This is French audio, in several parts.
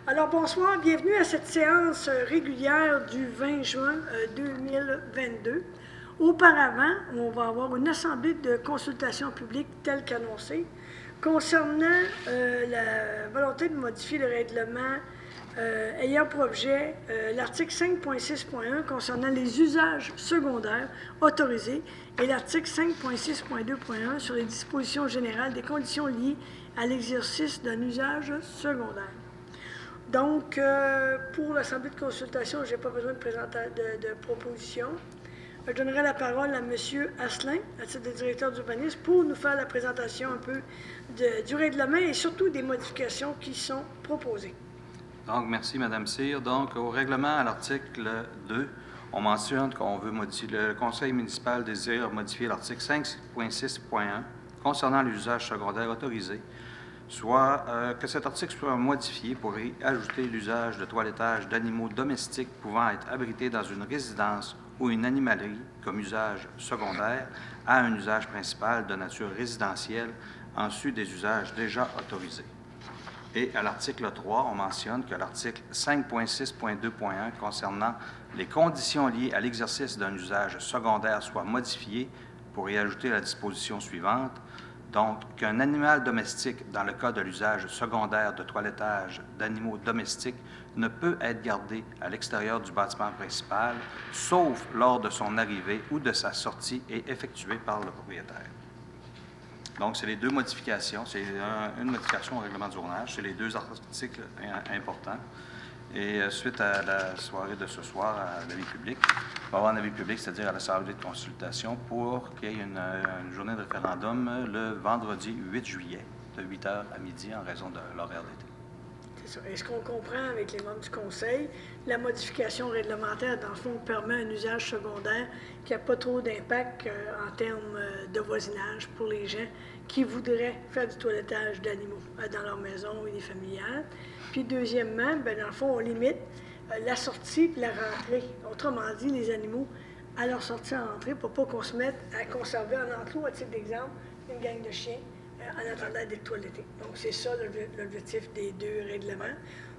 Alors, bonsoir, bienvenue à cette séance régulière du 20 juin 2022. Auparavant, on va avoir une assemblée de consultation publique telle qu'annoncée concernant la volonté de modifier le règlement ayant pour objet l'article 5.6.1 concernant les usages secondaires autorisés et l'article 5.6.2.1 sur les dispositions générales des conditions liées à l'exercice d'un usage secondaire. Donc, pour l'Assemblée de consultation, je n'ai pas besoin de proposition. Je donnerai la parole à M. Asselin, à titre de directeur d'urbanisme, pour nous faire la présentation un peu du règlement et surtout des modifications qui sont proposées. Donc, merci, Mme Cyr. Donc, au règlement, à l'article 2, on mentionne qu'on veut modifier, le Conseil municipal désire modifier l'article 5.6.1 concernant l'usage secondaire autorisé, soit que cet article soit modifié pour y ajouter l'usage de toilettage d'animaux domestiques pouvant être abrités dans une résidence ou une animalerie comme usage secondaire à un usage principal de nature résidentielle en sus des usages déjà autorisés. Et à l'article 3, on mentionne que l'article 5.6.2.1 concernant les conditions liées à l'exercice d'un usage secondaire soit modifié pour y ajouter la disposition suivante. Donc, qu'un animal domestique, dans le cas de l'usage secondaire de toilettage d'animaux domestiques, ne peut être gardé à l'extérieur du bâtiment principal, sauf lors de son arrivée ou de sa sortie et effectuée par le propriétaire. Donc, c'est les deux modifications. C'est une modification au règlement du zonage. C'est les deux articles importants. Et suite à la soirée de ce soir à l'avis public, on va avoir un avis public, c'est-à-dire à l'Assemblée de consultation, pour qu'il y ait une journée de référendum le vendredi 8 juillet, de 8h à midi, en raison de l'horaire d'été. C'est ça. Et ce qu'on comprend avec les membres du Conseil, la modification réglementaire, dans le fond, permet un usage secondaire qui n'a pas trop d'impact en termes de voisinage pour les gens qui voudraient faire du toilettage d'animaux dans leur maison unifamiliale. Puis deuxièmement, bien, dans le fond, on limite la sortie et la rentrée. Autrement dit, les animaux à leur sortie en rentrée pour pas qu'on se mette à conserver en enclos, à titre d'exemple, une gang de chiens en attendant d'être toilettés. Donc, c'est ça l'objectif des deux règlements.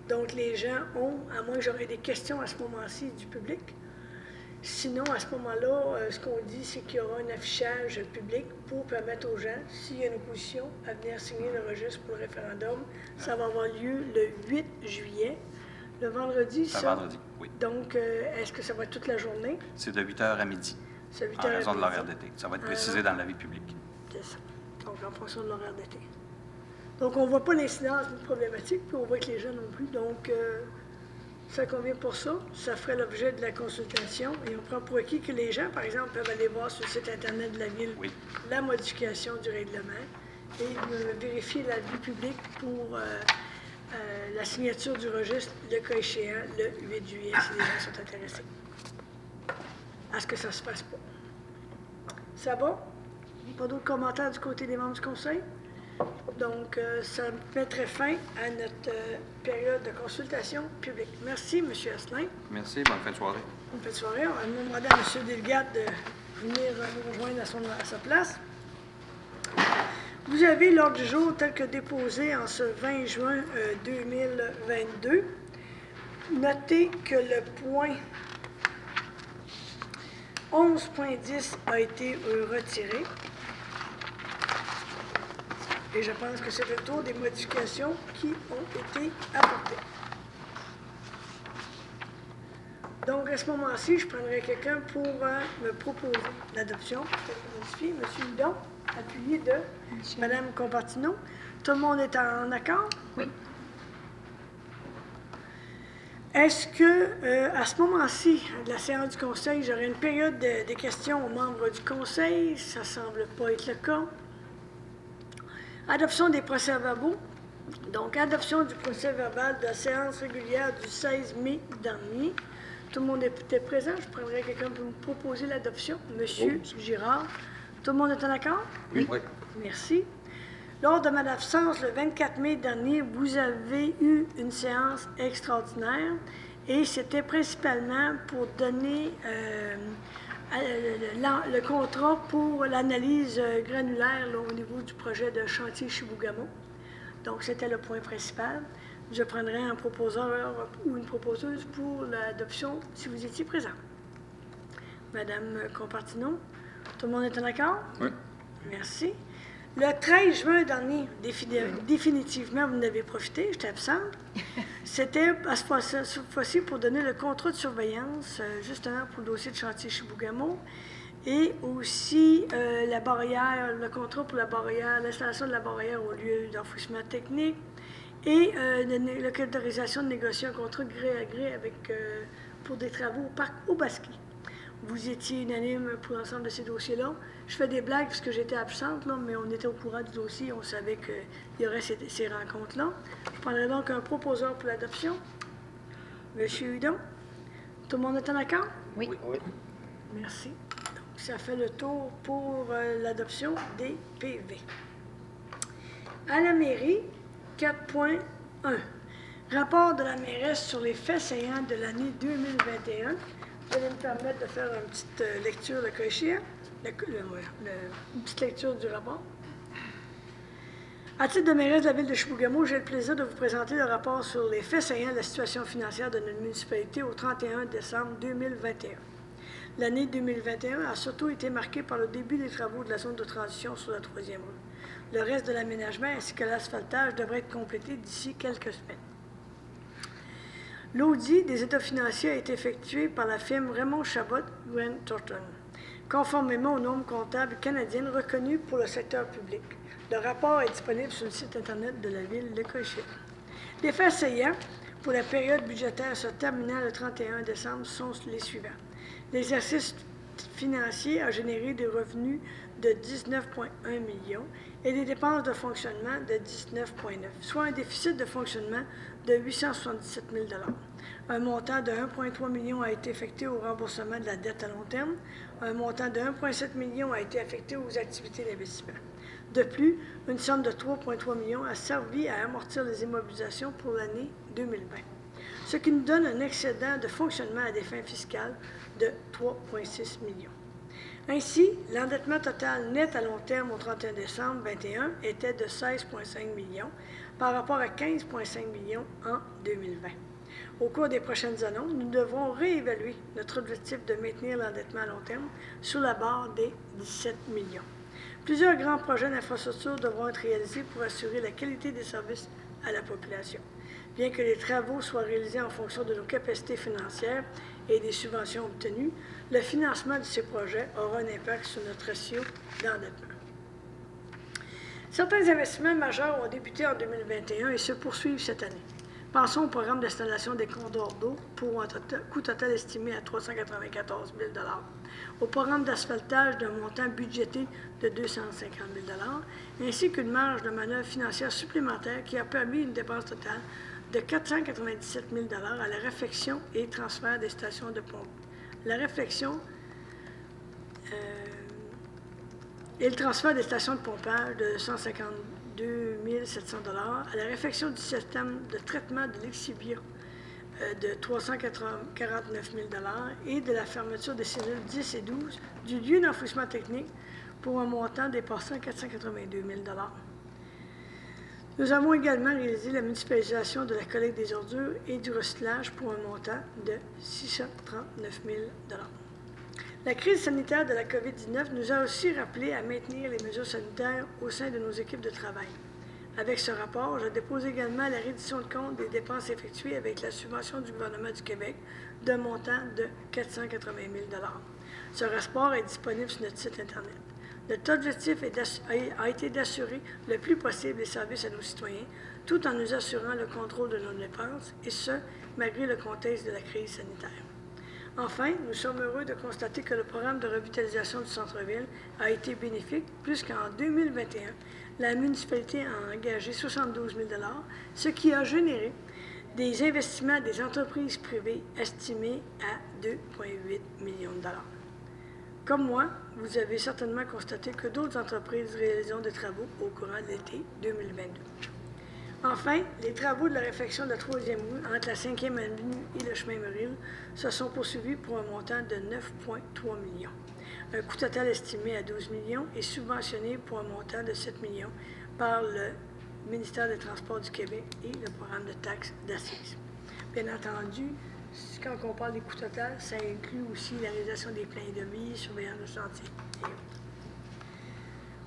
Donc, les gens ont, à moins que j'aurais des questions à ce moment-ci du public. Sinon, à ce moment-là, ce qu'on dit, c'est qu'il y aura un affichage public pour permettre aux gens, s'il y a une opposition, à venir signer le registre pour le référendum. Ça va avoir lieu le 8 juillet, le vendredi, ça? Le vendredi, oui. Donc, est-ce que ça va être toute la journée? C'est de 8h à midi, en raison de l'horaire d'été. Ça va être précisé dans l'avis public. C'est ça. Donc, en fonction de l'horaire d'été. Donc, on ne voit pas l'incidence d'une problématique, puis on voit que les gens non plus. Donc, ça convient pour ça. Ça ferait l'objet de la consultation. Et on prend pour acquis que les gens, par exemple, peuvent aller voir sur le site Internet de la Ville la modification du règlement et vérifier l'avis public pour la signature du registre, le cas échéant, le 8 juillet, si les gens sont intéressés. À ce que ça ne se fasse pas. Ça va? Pas d'autres commentaires du côté des membres du Conseil? Donc, ça mettrait fin à notre période de consultation publique. Merci, M. Asselin. Merci. Bonne fin de soirée. Bonne fin de soirée. On va demander à M. Delgado de venir nous rejoindre à sa place. Vous avez l'ordre du jour tel que déposé en ce 20 juin 2022. Notez que le point 11.10 a été retiré. Et je pense que c'est le tour des modifications qui ont été apportées. Donc, à ce moment-ci, je prendrai quelqu'un pour me proposer l'adoption. Modifié, M. Hudon, appuyé de Mme Compartino. Tout le monde est en accord? Oui. Est-ce que, à ce moment-ci de la séance du Conseil, j'aurai une période de questions aux membres du Conseil? Ça ne semble pas être le cas. Adoption des procès-verbaux. Donc, adoption du procès-verbal de la séance régulière du 16 mai dernier. Tout le monde était présent. Je prendrai quelqu'un pour me proposer l'adoption. Monsieur Girard. Tout le monde est en accord? Oui. Merci. Lors de ma absence, le 24 mai dernier, vous avez eu une séance extraordinaire et c'était principalement pour donner le contrat pour l'analyse granulaire là, au niveau du projet de chantier Chibougamau. Donc, c'était le point principal. Je prendrai un proposeur ou une proposeuse pour l'adoption si vous étiez présent. Madame Compartino, tout le monde est en accord? Oui. Merci. Le 13 juin dernier, définitivement, vous en avez profité, j'étais absente. C'était à cette fois-ci pour donner le contrat de surveillance, justement pour le dossier de chantier Chibougamau, et aussi la barrière, le contrat pour la barrière, l'installation de la barrière au lieu d'enfouissement technique, et l'autorisation de négocier un contrat gré à gré pour des travaux au parc Aubaski. Vous étiez unanime pour l'ensemble de ces dossiers-là. Je fais des blagues parce que j'étais absente, là, mais on était au courant du dossier, on savait qu'il y aurait ces rencontres-là. Je prendrai donc un proposeur pour l'adoption. Monsieur Hudon, tout le monde est en accord? Oui. Merci. Donc, ça fait le tour pour l'adoption des PV. À la mairie, 4.1. Rapport de la mairesse sur les faits saillants de l'année 2021. Vous allez me permettre de faire une petite lecture de coïchia, une petite lecture du rapport. À titre de mairesse de la ville de Chibougamau, j'ai le plaisir de vous présenter le rapport sur les faits saillants de la situation financière de notre municipalité au 31 décembre 2021. L'année 2021 a surtout été marquée par le début des travaux de la zone de transition sur la 3e rue. Le reste de l'aménagement ainsi que l'asphaltage devrait être complété d'ici quelques semaines. L'audit des états financiers a été effectué par la firme Raymond Chabot Grant Thornton, conformément aux normes comptables canadiennes reconnues pour le secteur public. Le rapport est disponible sur le site Internet de la ville de Cochia. Les faits saillants pour la période budgétaire se terminant le 31 décembre sont les suivants. L'exercice financier a généré des revenus de 19,1 millions et des dépenses de fonctionnement de 19,9, soit un déficit de fonctionnement de 877 000 $. Un montant de 1,3 million a été affecté au remboursement de la dette à long terme. Un montant de 1,7 million a été affecté aux activités d'investissement. De plus, une somme de 3,3 millions a servi à amortir les immobilisations pour l'année 2020, ce qui nous donne un excédent de fonctionnement à des fins fiscales de 3,6 millions. Ainsi, l'endettement total net à long terme au 31 décembre 2021 était de 16,5 millions par rapport à 15,5 millions en 2020. Au cours des prochaines années, nous devrons réévaluer notre objectif de maintenir l'endettement à long terme sous la barre des 17 millions. Plusieurs grands projets d'infrastructure devront être réalisés pour assurer la qualité des services à la population. Bien que les travaux soient réalisés en fonction de nos capacités financières et des subventions obtenues, le financement de ces projets aura un impact sur notre ratio d'endettement. Certains investissements majeurs ont débuté en 2021 et se poursuivent cette année. Pensons au programme d'installation des condors d'eau pour un coût total estimé à 394 000 $, au programme d'asphaltage d'un montant budgété de 250 000 $, ainsi qu'une marge de manœuvre financière supplémentaire qui a permis une dépense totale de 497 000 $ à la réfection et transfert des stations de pompe. La réfection et le transfert des stations de pompage de 152 700 $ à la réfection du système de traitement de l'exhibia de 349 000 $ et de la fermeture des cellules 10 et 12 du lieu d'enfouissement technique pour un montant dépassant 482 000 $. Nous avons également réalisé la municipalisation de la collecte des ordures et du recyclage pour un montant de 639 000 $. La crise sanitaire de la COVID-19 nous a aussi rappelé à maintenir les mesures sanitaires au sein de nos équipes de travail. Avec ce rapport, je dépose également la reddition de compte des dépenses effectuées avec la subvention du gouvernement du Québec d'un montant de 480 000 $. Ce rapport est disponible sur notre site Internet. Notre objectif a été d'assurer le plus possible les services à nos citoyens, tout en nous assurant le contrôle de nos dépenses, et ce, malgré le contexte de la crise sanitaire. Enfin, nous sommes heureux de constater que le programme de revitalisation du centre-ville a été bénéfique, puisqu'en 2021, la municipalité a engagé 72 000 $, ce qui a généré des investissements des entreprises privées estimés à 2,8 millions $. Comme moi, vous avez certainement constaté que d'autres entreprises réaliseront des travaux au courant de l'été 2022. Enfin, les travaux de la réfection de la 3e rue entre la 5e avenue et le chemin Merrill se sont poursuivis pour un montant de 9,3 millions. Un coût total estimé à 12 millions est subventionné pour un montant de 7 millions par le ministère des Transports du Québec et le programme de taxes d'assises. Bien entendu, quand on parle des coûts totaux, ça inclut aussi la réalisation des plans de vie, surveillance de chantier et autres.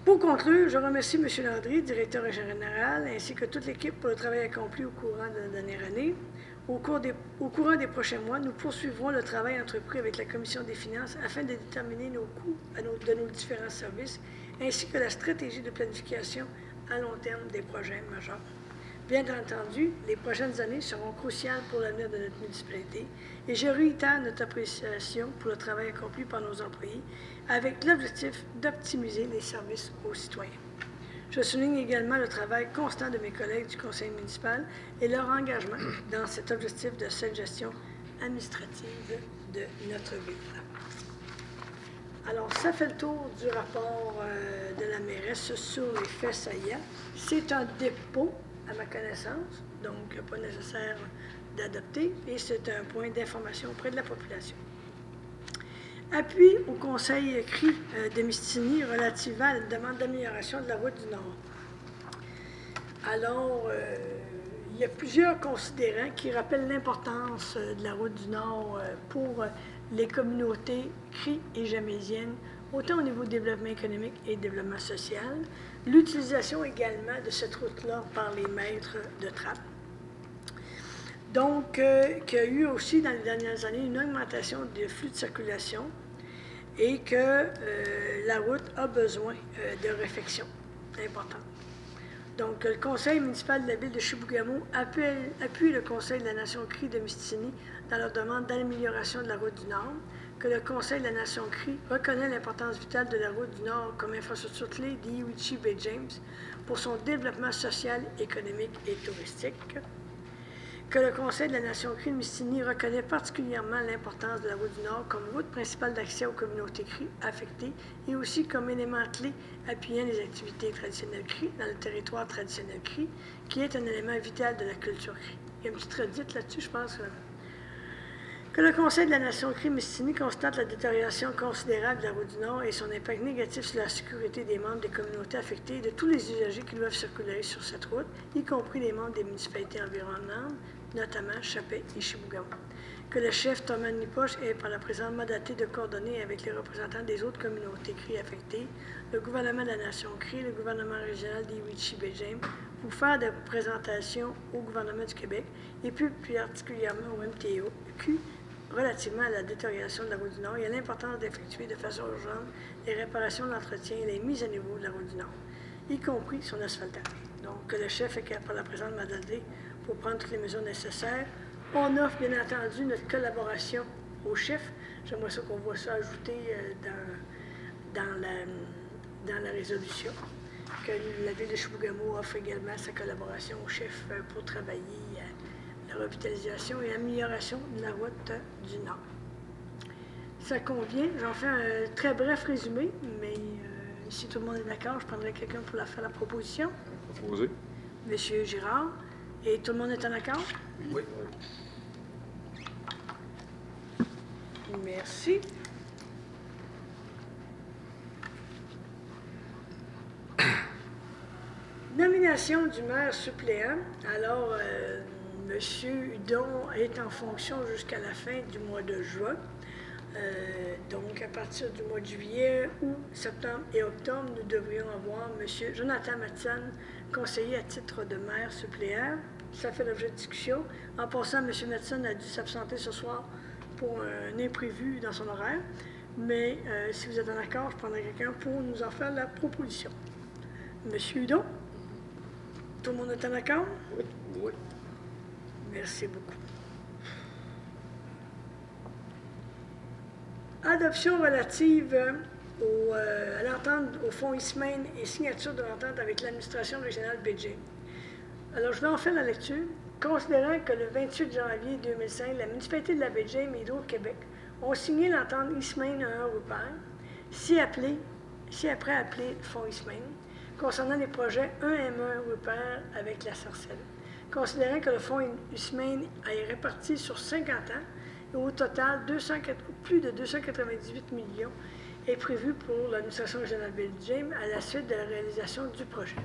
Pour conclure, je remercie M. Landry, directeur général, ainsi que toute l'équipe pour le travail accompli au courant de la dernière année. Au courant des prochains mois, nous poursuivrons le travail entrepris avec la Commission des finances afin de déterminer nos coûts de nos différents services, ainsi que la stratégie de planification à long terme des projets majeurs. Bien entendu, les prochaines années seront cruciales pour l'avenir de notre municipalité et je réitère notre appréciation pour le travail accompli par nos employés avec l'objectif d'optimiser les services aux citoyens. Je souligne également le travail constant de mes collègues du conseil municipal et leur engagement dans cet objectif de saine gestion administrative de notre ville. Alors, ça fait le tour du rapport de la mairesse sur les faits saillants. C'est un dépôt, à ma connaissance, donc pas nécessaire d'adopter, et c'est un point d'information auprès de la population. Appui au conseil CRI de Mistini relativement à la demande d'amélioration de la route du Nord. Alors, il y a plusieurs considérants qui rappellent l'importance de la route du Nord pour les communautés CRI et jamésiennes, autant au niveau du développement économique et développement social, l'utilisation également de cette route-là par les maîtres de trappe. Donc, qu'il y a eu aussi dans les dernières années une augmentation des flux de circulation et que la route a besoin de réfection importante. Donc, le conseil municipal de la ville de Chibougamau appuie le conseil de la Nation CRI de Mistini dans leur demande d'amélioration de la route du Nord, que le conseil de la Nation CRI reconnaît l'importance vitale de la route du Nord comme infrastructure clé d'Iwichi Bay James pour son développement social, économique et touristique, que le conseil de la Nation CRI de Mistini reconnaît particulièrement l'importance de la route du Nord comme route principale d'accès aux communautés CRI affectées et aussi comme élément clé appuyant les activités traditionnelles CRI dans le territoire traditionnel CRI, qui est un élément vital de la culture CRI. Il y a une petite redite là-dessus, je pense. Que le Conseil de la Nation CRI-Mistini constate la détérioration considérable de la route du Nord et son impact négatif sur la sécurité des membres des communautés affectées et de tous les usagers qui doivent circuler sur cette route, y compris les membres des municipalités environnantes, notamment Chapet et Chibougamau. Que le chef Thomas Nipoche est par la présente mandaté de coordonner avec les représentants des autres communautés CRI affectées, le gouvernement de la Nation CRI, le gouvernement régional d'Iwichi Bay James, pour faire des présentations au gouvernement du Québec et plus particulièrement au MTQ relativement à la détérioration de la route du Nord et à l'importance d'effectuer de façon urgente les réparations, l'entretien et les mises à niveau de la route du Nord, y compris son asphaltage. Donc, que le chef est par la présente mandaté pour prendre toutes les mesures nécessaires. On offre bien entendu notre collaboration au chef. J'aimerais ça qu'on voit ça ajouté dans la résolution. Que la ville de Chibougamau offre également sa collaboration au chef pour travailler la revitalisation et amélioration de la route du Nord. Ça convient. J'en fais un très bref résumé, mais si tout le monde est d'accord, je prendrai quelqu'un pour faire la proposition. Proposé. Monsieur Girard. Et tout le monde est en accord? Oui. Merci. Nomination du maire suppléant. Alors, M. Hudon est en fonction jusqu'à la fin du mois de juin. Donc, à partir du mois de juillet, août, septembre et octobre, nous devrions avoir M. Jonathan Matson, conseiller à titre de maire suppléant. Ça fait l'objet de discussion. En passant, M. Matson a dû s'absenter ce soir pour un imprévu dans son horaire. Mais si vous êtes en accord, je prendrai quelqu'un pour nous en faire la proposition. M. Hudon? Tout le monde est en accord? Oui. Oui. Merci beaucoup. Adoption relative à l'entente au fonds Eastmain et signature de l'entente avec l'administration régionale Bay-James. Alors, je vais en faire la lecture. Considérant que le 28 janvier 2005, la municipalité de la Bay-James et Hydro-Québec ont signé l'entente Eastmain 1 Rupert, si après appelé fonds Eastmain, concernant les projets 1M1 Rupert avec la Sarcelle. Considérant que le fonds Eastmain est réparti sur 50 ans, et au total, plus de 298 millions est prévu pour l'administration régionale Bay-James à la suite de la réalisation du projet.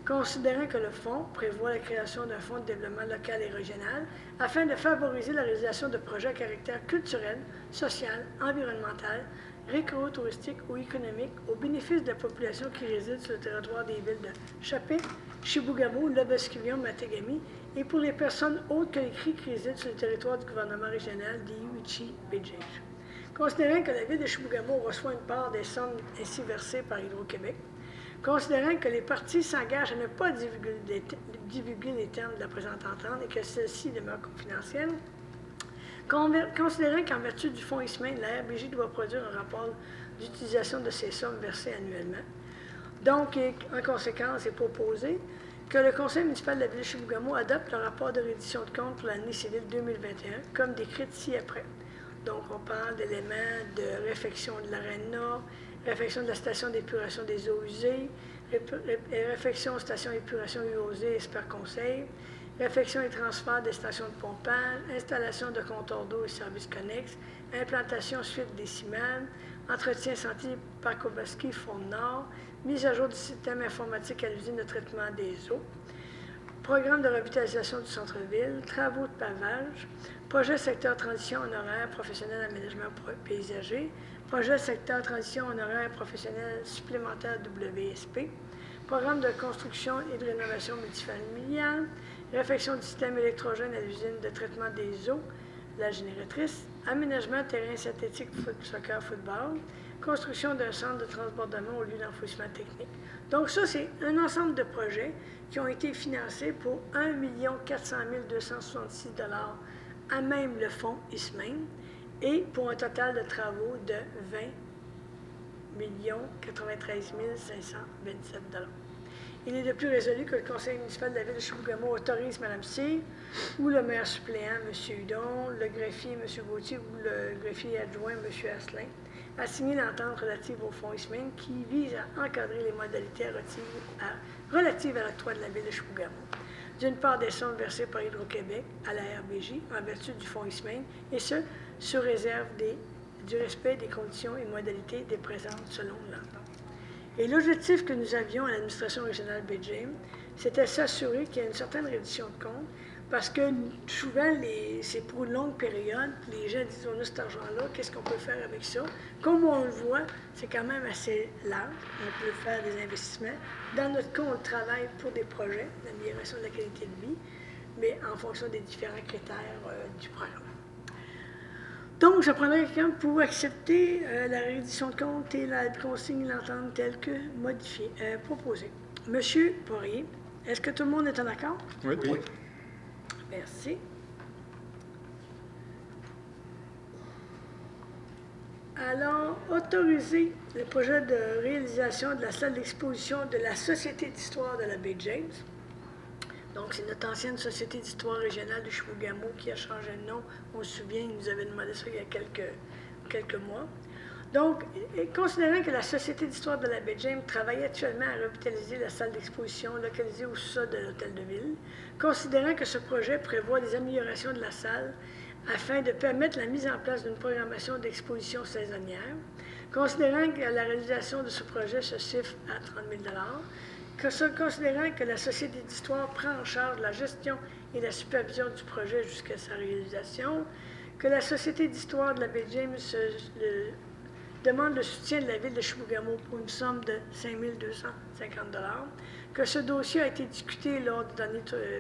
Considérant que le fonds prévoit la création d'un fonds de développement local et régional afin de favoriser la réalisation de projets à caractère culturel, social, environnemental, récréo-touristique ou économique au bénéfice de la population qui réside sur le territoire des villes de Chapé, Chibougamau, Lebesquilion, Matagami et pour les personnes autres que les Cris qui résident sur le territoire du gouvernement régional d'Iuchi-Bidjage. Considérant que la ville de Chibougamau reçoit une part des sommes ainsi versées par Hydro-Québec, considérant que les parties s'engagent à ne pas divulguer les termes de la présente entente et que celle-ci demeure confidentielle, considérant qu'en vertu du fonds ISMAIN, la RBJ doit produire un rapport d'utilisation de ces sommes versées annuellement. Donc, en conséquence, il est proposé que le Conseil municipal de la ville de Chibougamau adopte le rapport de reddition de compte pour l'année civile 2021, comme décrit ci-après. Donc, on parle d'éléments de réfection de l'arène nord, réfection de la station d'épuration des eaux usées, réfection station d'épuration UOZ Esper Conseil, réfection et transfert des stations de pompage, installation de comptoirs d'eau et services connexes, implantation suite décimale, entretien sentier Parc-Obaski, Fond-Nord, mise à jour du système informatique à l'usine de traitement des eaux, programme de revitalisation du centre-ville, travaux de pavage, projet secteur transition honoraire professionnel aménagement paysager, projet secteur transition honoraire professionnel supplémentaire WSP, programme de construction et de rénovation multifamiliale, réfection du système électrogène à l'usine de traitement des eaux, la génératrice, aménagement terrain synthétique soccer football, construction d'un centre de transbordement au lieu d'enfouissement technique. Donc ça, c'est un ensemble de projets qui ont été financés pour 1 400 266 $ à même le fonds ISMAIN et pour un total de travaux de 20 93 527 $. Il est de plus résolu que le Conseil municipal de la ville de Chibougamau autorise Mme Cyr ou le maire suppléant, M. Hudon, le greffier, M. Gauthier ou le greffier adjoint, M. Asselin, à signer l'entente relative au fonds ISMAIN qui vise à encadrer les modalités relatives à l'octroi de la ville de Chibougamau. D'une part, des sommes versées par Hydro-Québec à la RBJ en vertu du fonds ISMAIN, et ce, sous réserve du respect des conditions et modalités des présentes selon l'entente. Et l'objectif que nous avions à l'administration régionale Bidjame, c'était s'assurer qu'il y ait une certaine reddition de compte, parce que souvent, c'est pour une longue période, les gens disent, on a cet argent-là, qu'est-ce qu'on peut faire avec ça? Comme on le voit, c'est quand même assez large, on peut faire des investissements. Dans notre cas, on travaille pour des projets d'amélioration de la qualité de vie, mais en fonction des différents critères du programme. Donc, je prendrai quelqu'un pour accepter la reddition de compte et la consigne l'entente telle que modifiée, proposée. Monsieur Poirier, est-ce que tout le monde est en accord? Oui. Oui. Merci. Alors, autoriser le projet de réalisation de la salle d'exposition de la Société d'histoire de la baie James. Donc, c'est notre ancienne Société d'histoire régionale de Chibougamau qui a changé de nom. On se souvient, il nous avait demandé ça il y a quelques mois. Donc, considérant que la Société d'histoire de la baie James travaille actuellement à revitaliser la salle d'exposition localisée au sous-sol de l'Hôtel de Ville, considérant que ce projet prévoit des améliorations de la salle afin de permettre la mise en place d'une programmation d'exposition saisonnière, considérant que la réalisation de ce projet se chiffre à 30 000 $, considérant que la Société d'histoire prend en charge la gestion et la supervision du projet jusqu'à sa réalisation, que la Société d'histoire de la baie James demande le soutien de la ville de Chibougamau pour une somme de 5 250 $, que ce dossier a été discuté lors du dernier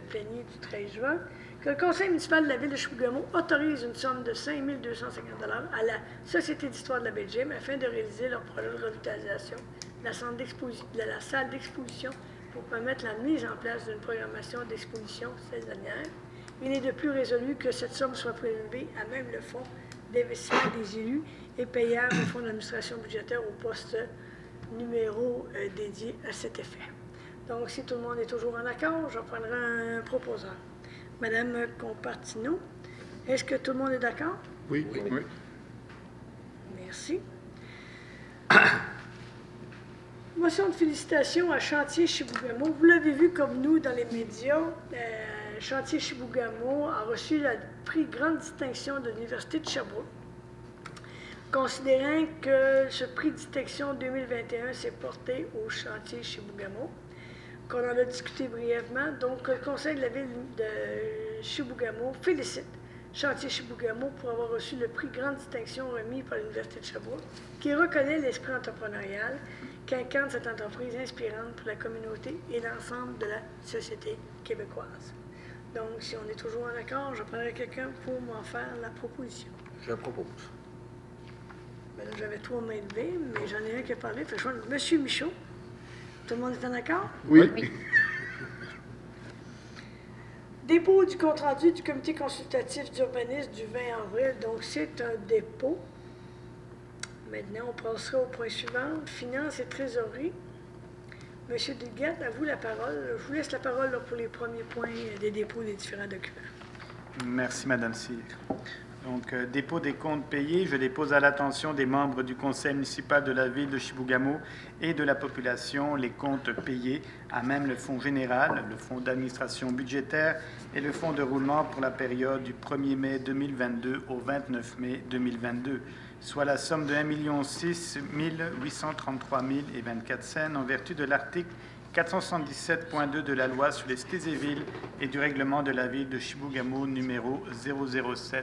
plénier du 13 juin, que le Conseil municipal de la ville de Chibougamau autorise une somme de 5 250 $ à la Société d'histoire de la baie James afin de réaliser leur projet de revitalisation de la salle d'exposition pour permettre la mise en place d'une programmation d'exposition saisonnière. Il est de plus résolu que cette somme soit prélevée à même le fonds d'investissement des élus et payable au fonds d'administration budgétaire au poste numéro dédié à cet effet. Donc, si tout le monde est toujours en accord, je prendrai un proposeur. Madame Compartino, est-ce que tout le monde est d'accord? Oui. Oui. Merci. Motion de félicitations à Chantier Chibougamau. Vous l'avez vu comme nous dans les médias, Chantier Chibougamau a reçu le prix Grande Distinction de l'Université de Sherbrooke. Considérant que ce prix de distinction 2021 s'est porté au Chantier Chibougamau, Donc, on en a discuté brièvement. Donc, le Conseil de la ville de Chibougamau félicite Chantier Chibougamau pour avoir reçu le prix Grande Distinction remis par l'Université de Sherbrooke, qui reconnaît l'esprit entrepreneurial qu'incarne cette entreprise inspirante pour la communauté et l'ensemble de la société québécoise. Donc, si on est toujours en accord, je prendrai quelqu'un pour m'en faire la proposition. Je propose. Bien, là, j'avais 3 mains levées, mais j'en ai un qui a parlé. Fait que je vois Monsieur Michaud. Tout le monde est en accord? Oui. Dépôt du compte-rendu du comité consultatif d'urbanisme du 20 avril. Donc, c'est un dépôt. Maintenant, on passera au point suivant. Finances et trésorerie. Monsieur Duguette, à vous la parole. Je vous laisse la parole là, pour les premiers points des dépôts des différents documents. Merci, Madame Cyr. Donc, dépôt des comptes payés, je dépose à l'attention des membres du conseil municipal de la ville de Chibougamau et de la population les comptes payés, à même le fonds général, le fonds d'administration budgétaire et le fonds de roulement pour la période du 1er mai 2022 au 29 mai 2022, soit la somme de 1 006 833 024 cents en vertu de l'article 477.2 de la loi sur les cités et villes et du règlement de la ville de Chibougamau numéro 007-2019.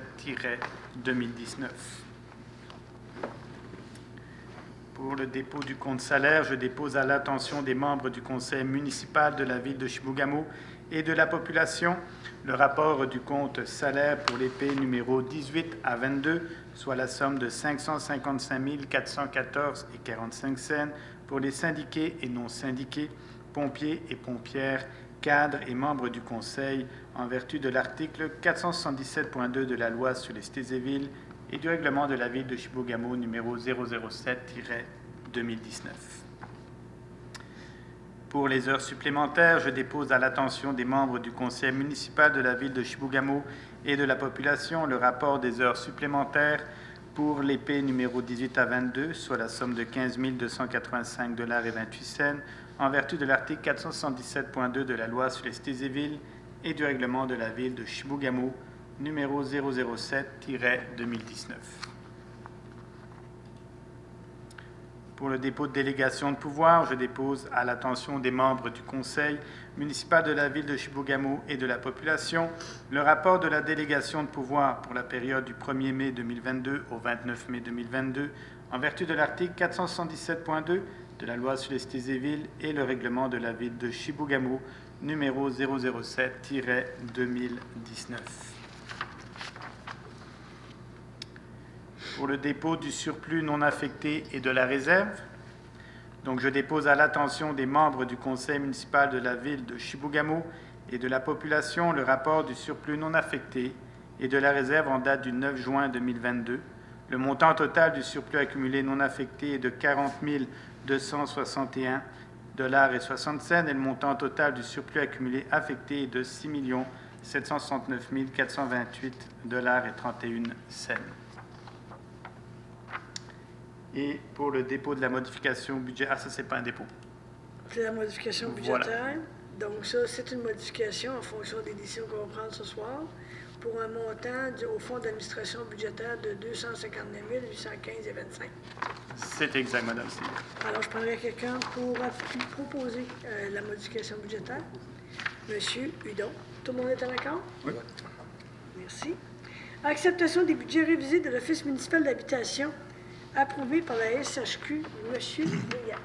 Pour le dépôt du compte salaire, je dépose à l'attention des membres du conseil municipal de la ville de Chibougamau et de la population le rapport du compte salaire pour l'épée numéro 18 à 22, soit la somme de 555 414,45 cents pour les syndiqués et non syndiqués, pompiers et pompières, cadres et membres du Conseil, en vertu de l'article 477.2 de la loi sur les cités et villes et du règlement de la ville de Chibougamau numéro 007-2019. Pour les heures supplémentaires, je dépose à l'attention des membres du Conseil municipal de la ville de Chibougamau et de la population le rapport des heures supplémentaires pour l'épée numéro 18 à 22, soit la somme de 15 285,28 $, en vertu de l'article 477.2 de la loi sur les cités et villes et du règlement de la ville de Chibougamau, numéro 007-2019. Pour le dépôt de délégation de pouvoir, je dépose à l'attention des membres du conseil municipal de la ville de Chibougamau et de la population le rapport de la délégation de pouvoir pour la période du 1er mai 2022 au 29 mai 2022, en vertu de l'article 477.2 de la loi sur les cités et villes et le règlement de la ville de Chibougamau, numéro 007-2019. Pour le dépôt du surplus non affecté et de la réserve, donc je dépose à l'attention des membres du conseil municipal de la ville de Chibougamau et de la population le rapport du surplus non affecté et de la réserve en date du 9 juin 2022. Le montant total du surplus accumulé non affecté est de 40 261,60 $ et le montant total du surplus accumulé affecté est de 6 769 428,31 $. Et pour le dépôt de la modification budgétaire, ça, c'est pas un dépôt. C'est la modification budgétaire. Donc, ça, c'est une modification en fonction des décisions qu'on va prendre ce soir pour un montant au fonds d'administration budgétaire de 259 815,25 $. C'est exact, Madame Cyr. Alors, je prendrai quelqu'un pour proposer la modification budgétaire. Monsieur Hudon. Tout le monde est en accord? Oui. Merci. Acceptation des budgets révisés de l'Office municipal d'habitation approuvé par la SHQ. Monsieur Légat.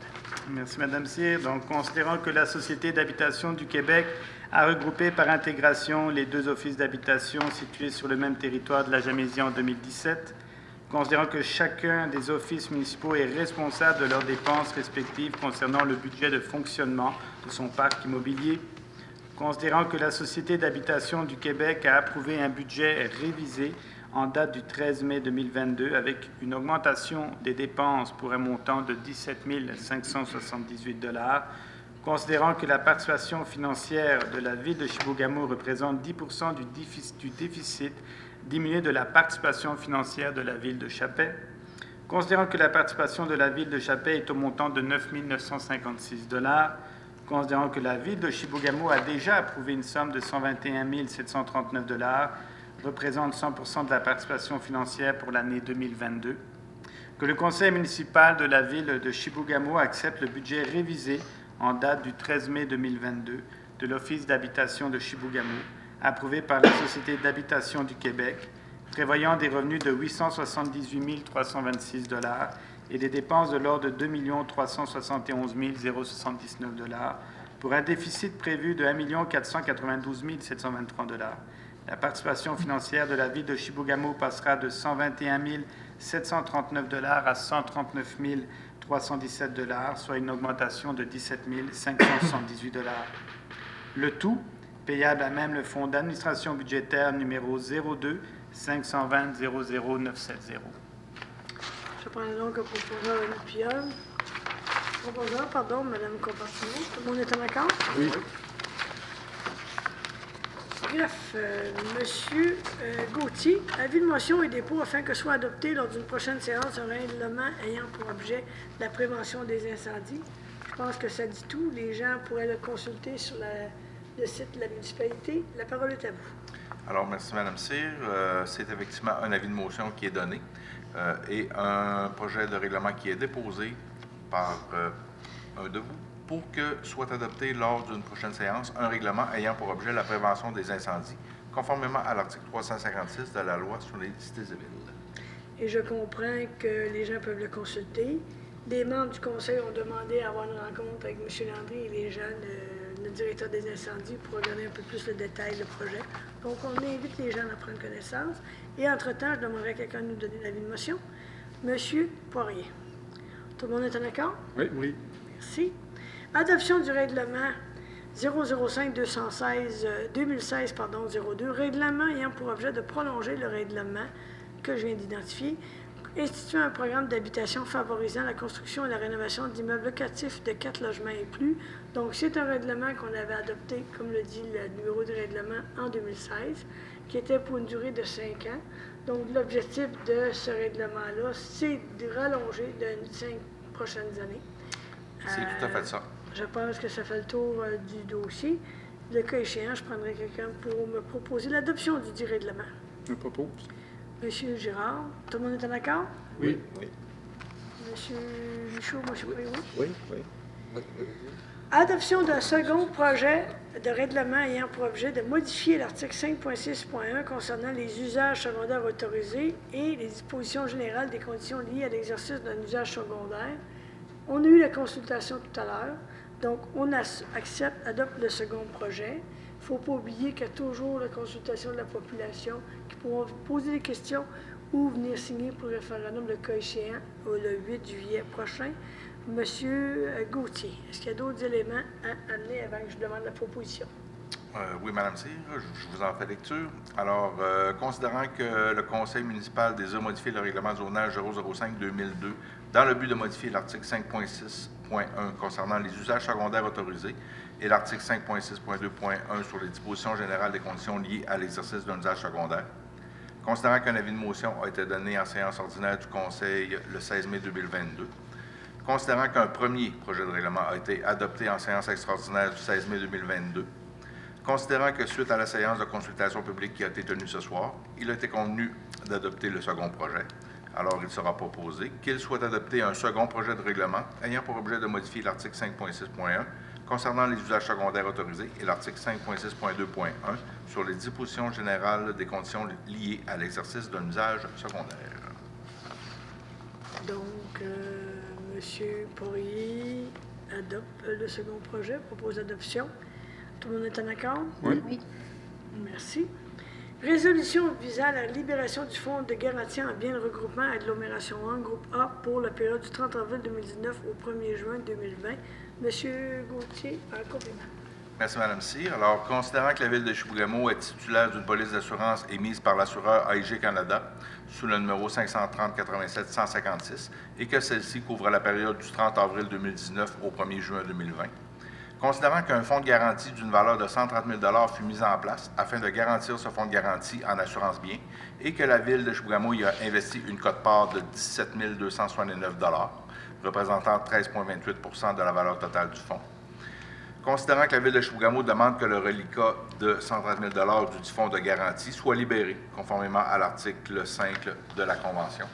Merci, Madame Cyr. Donc, considérant que la Société d'habitation du Québec a regroupé par intégration les deux offices d'habitation situés sur le même territoire de la Jamésie en 2017, considérant que chacun des offices municipaux est responsable de leurs dépenses respectives concernant le budget de fonctionnement de son parc immobilier, considérant que la Société d'habitation du Québec a approuvé un budget révisé en date du 13 mai 2022 avec une augmentation des dépenses pour un montant de 17 578 $, considérant que la participation financière de la ville de Chibougamau représente 10 % du déficit diminué de la participation financière de la ville de Chapais, considérant que la participation de la ville de Chapais est au montant de 9 956 $, considérant que la ville de Chibougamau a déjà approuvé une somme de 121 739 $, représente 100 % de la participation financière pour l'année 2022, que le conseil municipal de la ville de Chibougamau accepte le budget révisé en date du 13 mai 2022 de l'Office d'habitation de Chibougamau, approuvé par la Société d'habitation du Québec, prévoyant des revenus de 878 326 $ et des dépenses de l'ordre de 2 371 079 $ pour un déficit prévu de 1 492 723 $. La participation financière de la Ville de Chibougamau passera de 121 739 $ à 139 317 $, soit une augmentation de 17 578 $. Le tout payable à même le Fonds d'administration budgétaire numéro 02 520 00 970. Je prends donc le proposeur Rémi Piolle. Proposeur, pardon, Mme Compartino. Tout le monde est en accord? Oui. Bref, Monsieur Gauthier, avis de motion et dépôt afin que soit adopté lors d'une prochaine séance un règlement ayant pour objet la prévention des incendies. Je pense que ça dit tout. Les gens pourraient le consulter sur le site de la municipalité. La parole est à vous. Alors, merci, Mme Cyr. C'est effectivement un avis de motion qui est donné et un projet de règlement qui est déposé par un de vous pour que soit adopté lors d'une prochaine séance un règlement ayant pour objet la prévention des incendies, conformément à l'article 356 de la Loi sur les cités et villes. Et je comprends que les gens peuvent le consulter. Des membres du conseil ont demandé à avoir une rencontre avec M. Landry et les gens, le directeur des incendies, pour donner un peu plus le détail du projet. Donc, on invite les gens à prendre connaissance. Et entre-temps, je demanderai à quelqu'un de nous donner l'avis de motion. M. Poirier. Tout le monde est en accord? Oui, oui. Merci. Adoption du règlement 2016-02, règlement ayant pour objet de prolonger le règlement que je viens d'identifier, instituant un programme d'habitation favorisant la construction et la rénovation d'immeubles locatifs de 4 logements et plus. Donc, c'est un règlement qu'on avait adopté, comme le dit le numéro du règlement, en 2016, qui était pour une durée de 5 ans. Donc, l'objectif de ce règlement-là, c'est de rallonger de 5 prochaines années. C'est tout à fait ça. Je pense que ça fait le tour du dossier. Le cas échéant, je prendrai quelqu'un pour me proposer l'adoption du dit règlement. Je propose. Monsieur Girard, tout le monde est en accord? Oui. Oui. Monsieur Michaud, Monsieur Prévost? Oui, oui. Adoption d'un second projet de règlement ayant pour objet de modifier l'article 5.6.1 concernant les usages secondaires autorisés et les dispositions générales des conditions liées à l'exercice d'un usage secondaire. On a eu la consultation tout à l'heure, donc on accepte, adopte le second projet. Il ne faut pas oublier qu'il y a toujours la consultation de la population qui pourront poser des questions ou venir signer pour le référendum le cas échéant le 8 juillet prochain. Monsieur Gauthier, est-ce qu'il y a d'autres éléments à amener avant que je demande la proposition? Oui, Mme Cyr, je vous en fais lecture. Alors, considérant que le Conseil municipal désire modifier le règlement de zonage 005-2002 dans le but de modifier l'article 5.6.1 concernant les usages secondaires autorisés et l'article 5.6.2.1 sur les dispositions générales des conditions liées à l'exercice d'un usage secondaire, considérant qu'un avis de motion a été donné en séance ordinaire du Conseil le 16 mai 2022, considérant qu'un premier projet de règlement a été adopté en séance extraordinaire du 16 mai 2022, considérant que suite à la séance de consultation publique qui a été tenue ce soir, il a été convenu d'adopter le second projet. Alors, il sera proposé qu'il soit adopté un second projet de règlement ayant pour objet de modifier l'article 5.6.1 concernant les usages secondaires autorisés et l'article 5.6.2.1 sur les dispositions générales des conditions liées à l'exercice d'un usage secondaire. Donc, M. Poirier adopte le second projet, propose l'adoption. Tout le monde est en accord? Oui. Oui. Merci. Résolution visant à la libération du fonds de garantie en biens de regroupement agglomération 1, groupe A, pour la période du 30 avril 2019 au 1er juin 2020. Monsieur Gauthier, en complément. Merci, Mme Cyr. Alors, considérant que la Ville de Chibougamau est titulaire d'une police d'assurance émise par l'assureur AIG Canada sous le numéro 530 87 156 et que celle-ci couvre la période du 30 avril 2019 au 1er juin 2020, considérant qu'un fonds de garantie d'une valeur de 130 000 fut mis en place afin de garantir ce fonds de garantie en assurance bien et que la Ville de Chibougamau y a investi une quote-part de 17 269 représentant 13,28 de la valeur totale du fonds. Considérant que la Ville de Chibougamau demande que le reliquat de 130 000 du fonds de garantie soit libéré, conformément à l'article 5 de la Convention.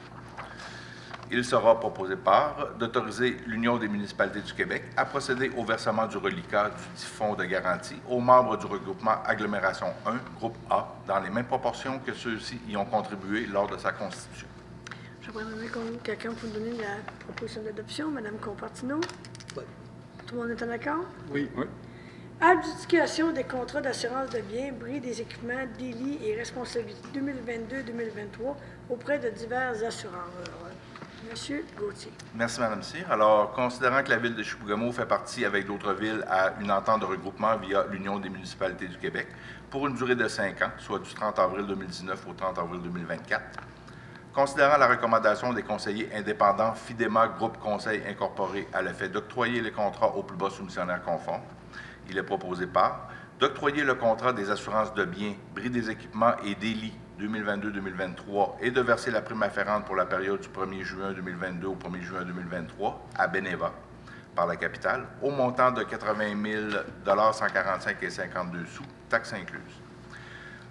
Il sera proposé par d'autoriser l'Union des municipalités du Québec à procéder au versement du reliquat du dit fonds de garantie aux membres du regroupement Agglomération 1, groupe A, dans les mêmes proportions que ceux-ci y ont contribué lors de sa constitution. Je vais demander quelqu'un pour donner la proposition d'adoption. Mme Compartino. Oui. Tout le monde est en accord? Oui. Adjudication des contrats d'assurance de biens, bris des équipements, délits et responsabilités 2022-2023 auprès de divers assureurs. Monsieur Gauthier. Merci, Mme Cyr. Alors, considérant que la Ville de Chibougamau fait partie avec d'autres villes à une entente de regroupement via l'Union des municipalités du Québec pour une durée de 5 ans, soit du 30 avril 2019 au 30 avril 2024, considérant la recommandation des conseillers indépendants FIDEMA Groupe Conseil Incorporé à l'effet d'octroyer les contrats au plus bas soumissionnaire conforme, il est proposé par d'octroyer le contrat des assurances de biens, bris des équipements et délits 2022-2023 et de verser la prime afférente pour la période du 1er juin 2022 au 1er juin 2023 à Beneva par la capitale au montant de 80 145,52 $, taxes incluses.